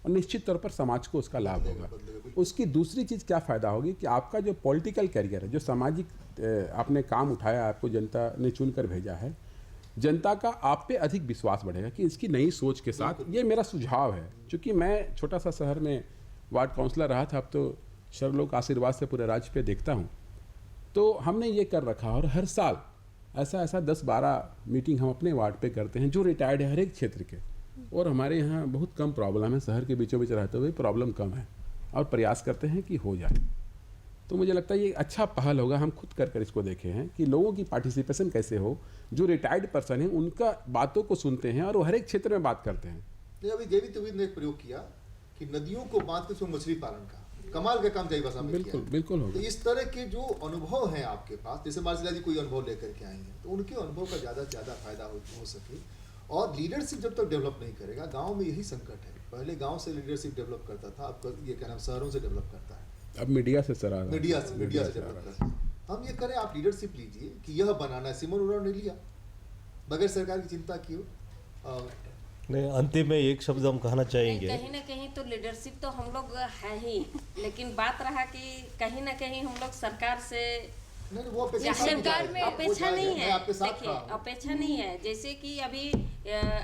और निश्चित तौर पर समाज को उसका लाभ होगा। उसकी दूसरी चीज़ क्या फ़ायदा होगी कि आपका जो पॉलिटिकल कैरियर है, जो सामाजिक आपने काम उठाया, आपको जनता ने चुनकर भेजा है, जनता का आप पे अधिक विश्वास बढ़ेगा कि इसकी नई सोच के साथ। ये मेरा सुझाव है, क्योंकि मैं छोटा सा शहर में वार्ड काउंसलर रहा था, अब तो सर्वलोक आशीर्वाद से पूरे राज्य पे देखता हूँ। तो हमने ये कर रखा, और हर साल ऐसा 10-12 मीटिंग हम अपने वार्ड पे करते हैं जो रिटायर्ड है हर एक क्षेत्र के। और हमारे यहाँ बहुत कम प्रॉब्लम है, शहर के बीचों बीच रहते हुए प्रॉब्लम कम है, और प्रयास करते हैं कि हो जाए। तो मुझे लगता है ये अच्छा पहल होगा। हम खुद कर इसको देखे हैं कि लोगों की पार्टिसिपेशन कैसे हो, जो रिटायर्ड पर्सन है उनका बातों को सुनते हैं और वो हर एक क्षेत्र में बात करते हैं।
ये अभी जेवी तवीद ने एक प्रयोग किया कि नदियों को बांध के उसमें मछली पालन का कमाल का काम जयवासा में
बिल्कुल
किया।
बिल्कुल
तो
होगा।
इस तरह के जो अनुभव हैं आपके पास, जैसे मार्सिला जी कोई अनुभव लेकर के आई हैं, तो उनके अनुभव का ज़्यादा से ज़्यादा फायदा हो सके। और लीडरशिप जब तक डेवलप नहीं करेगा, गांव में यही संकट है। पहले गांव से लीडरशिप डेवलप करता था, अब ये क्या नाम शहरों से डेवलप करता है,
अब मीडिया से सर आ रहा है।
मीडिया से डेवलप करता है। हम ये करें, आप लीडरशिप लीजिए कि यह बनाना है। सिमोन उरांव ने लिया बगैर सरकार की चिंता की हो।
नहीं, अंतिम में एक शब्द हम कहना चाहेंगे।
कहीं ना कहीं तो लीडरशिप तो हम लोग है ही, लेकिन बात रहा कि कहीं ना कहीं हम लोग सरकार से
नहीं, वो अपेक्षा
सरकार में
आप वो
अपेक्षा
जाएंगे,
नहीं
मैं
है।
आपके साथ
देखिए,
खड़ा हूं।
अपेक्षा नहीं है। जैसे कि अभी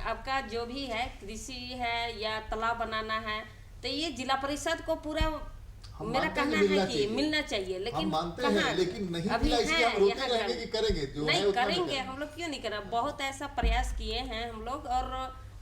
आपका जो भी है, कृषि है या तालाब बनाना है, तो ये जिला परिषद को पूरा मेरा कहना है कि मिलना चाहिए। लेकिन
हम मानते
कहाँ?
हैं, लेकिन नहीं
अभी
मिला, इसलिए हम
है
रोते
यहाँ
रहेंगे कि करेंगे, जो है
नहीं
उतना नहीं
करेंगे। हम लोग क्यों नहीं करें? बहुत ऐसा प्रयास किए हैं हम लोग। और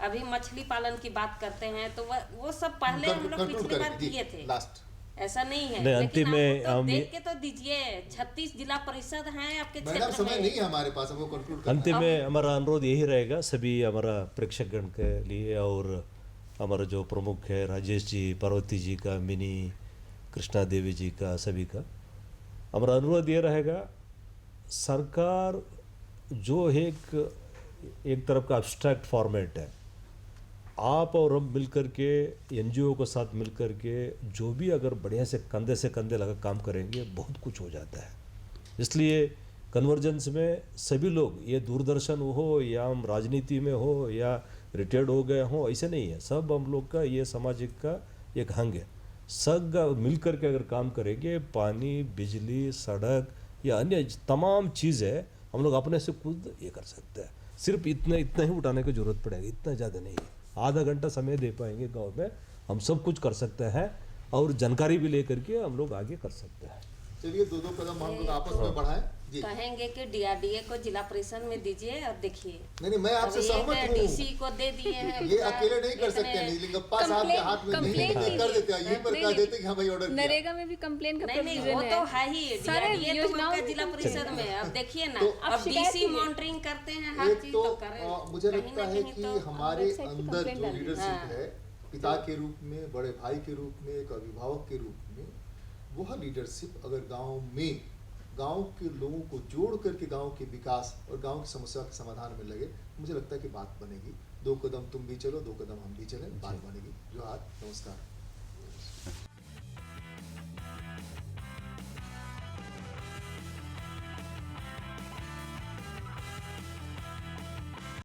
अभी मछली पालन की बात करते हैं तो वो सब पहले हम लोग पिछली बार किए थे।
लास्ट
ऐसा नहीं है,
नहीं,
लेकिन
अंतिम में
आप तो
हम
देख के तो दीजिए। 36 जिला परिषद हैं आपके
मैडम,
क्षेत्र
समय
में।
नहीं है हमारे पास, हमको कंक्लूड करना
अंतिम में हमारा अनुरोध यही रहेगा सभी हमारा प्रेक्षकगण के लिए, और हमारा जो प्रमुख है राजेश जी, पार्वती जी का, मिनी, कृष्णा देवी जी का, सभी का हमारा अनुरोध ये रहेगा, सरकार जो एक तरफ का अब्स्ट्रैक्ट फॉर्मेट है, आप और हम मिल कर के एनजीओ के साथ मिल कर के जो भी अगर बढ़िया से कंधे लगा काम करेंगे बहुत कुछ हो जाता है। इसलिए कन्वर्जेंस में सभी लोग, ये दूरदर्शन हो या हम राजनीति में हो या रिटायर्ड हो गए हों, ऐसे नहीं है, सब हम लोग का ये सामाजिक का एक अंग है। सब मिल कर के अगर काम करेंगे, पानी, बिजली, सड़क या अन्य तमाम चीज़ें हम लोग अपने से खुद ये कर सकते हैं। सिर्फ इतना ही उठाने की जरूरत पड़ेगी, इतना ज़्यादा नहीं है। आधा घंटा समय दे पाएंगे गांव में, हम सब कुछ कर सकते हैं और जानकारी भी लेकर के हम लोग आगे कर सकते हैं।
चलिए 2-2 कदम हम लोग आपस में बढ़ाएं जी।
कहेंगे कि डीआरडीए को जिला परिषद में दीजिए और देखिए।
नहीं मैं आपसे सहमत हूँ।
डीसी को दे दिए हैं।
ये अकेले नहीं कर सकते, नीलिंगप्पा साहब के हाथ में नहीं कर देते हैं, यही पर कह देते कि हाँ भाई ऑर्डर किया।
नरेगा में भी कंप्लेन का
नहीं वो तो है ही, डीआरडीए तो आपका जिला परिषद में। अब देखिए ना, अब डीसी मॉनिटरिंग करते हैं, हर चीज तो करें।
मुझे लगता है कि हमारे अंदर जो लीडरशिप है, पिता के रूप में, बड़े भाई के रूप में, एक अभिभावक के रूप में, वह लीडरशिप अगर गांव में गांव के लोगों को जोड़ करके गांव के विकास और गांव की समस्या के समाधान में लगे, मुझे लगता है कि बात बनेगी। 2 कदम तुम भी चलो, 2 कदम हम भी चलें, बात बनेगी। जोहार, नमस्कार।